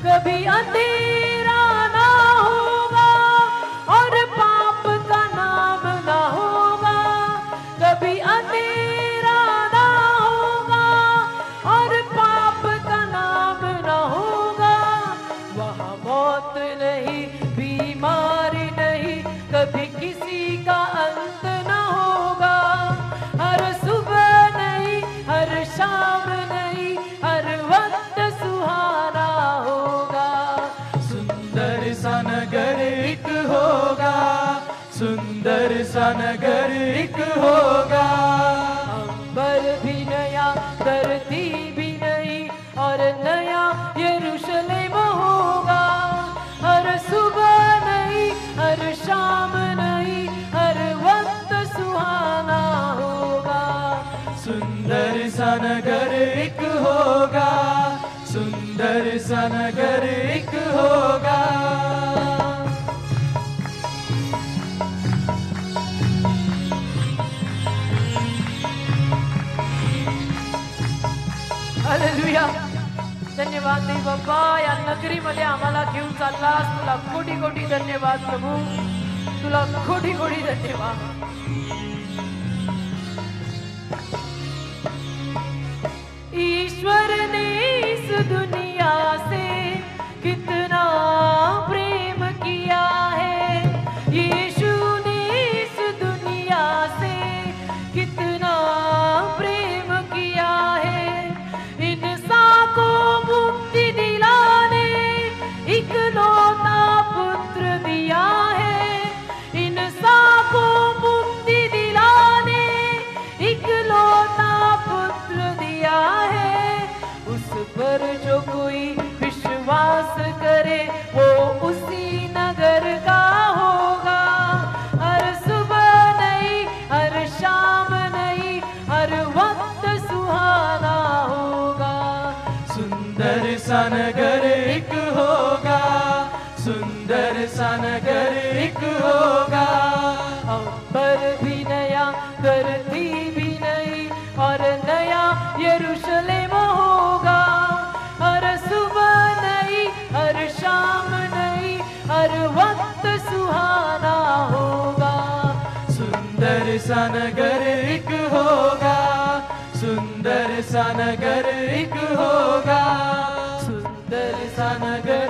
कभी अंधेरा ना होगा और पाप का नाम ना होगा। कभी अंधेरा ना होगा और पाप का नाम ना होगा। वहाँ मौत नहीं, बीमारी नहीं, कभी किसी का अंत ना होगा। हर सुबह नहीं, हर शाम नहीं, हर वक्त सुहाना होगा। सुंदर सा नगर एक होगा, सुंदर सा नगर एक होगा। अंबर भी नया, धरती भी नई और नया यरूशलेम होगा। हर सुबह नई, हर शाम नई, हर वक्त सुहाना होगा। सुंदर सा नगर एक होगा, सुंदर सा नगर एक होगा। हालेलुया, धन्यवाद देव बाप्पा, या नगरीमध्ये आम्हाला घेऊन चाललास. तुला कोटी कोटी धन्यवाद प्रभू, तुला कोटी कोटी धन्यवाद. ईश्वर ने इस दुनिया से कितना प्रेम किया है। यीशु ने इस दुनिया से कितना प्रेम किया है। इंसान को मुक्ति दिलाने इकलौता पुत्र दिया है। इंसान को मुक्ति दिलाने इकलौता पुत्र दिया है। उस पर जो कोई विश्वास करे वो उसी नगर का होगा। हर सुबह नई, हर शाम नई, हर वक्त सुहाना होगा। सुंदर सा नगर एक होगा, सुंदर सा नगर एक होगा। अंबर भी नया, धरती भी नई और नया यरूशलेम होगा। हर सुबह नई, हर शाम नई, हर वक्त सुहाना होगा। सुंदर सा नगर एक होगा, सुंदर सा नगर एक होगा। सुंदर सा नगर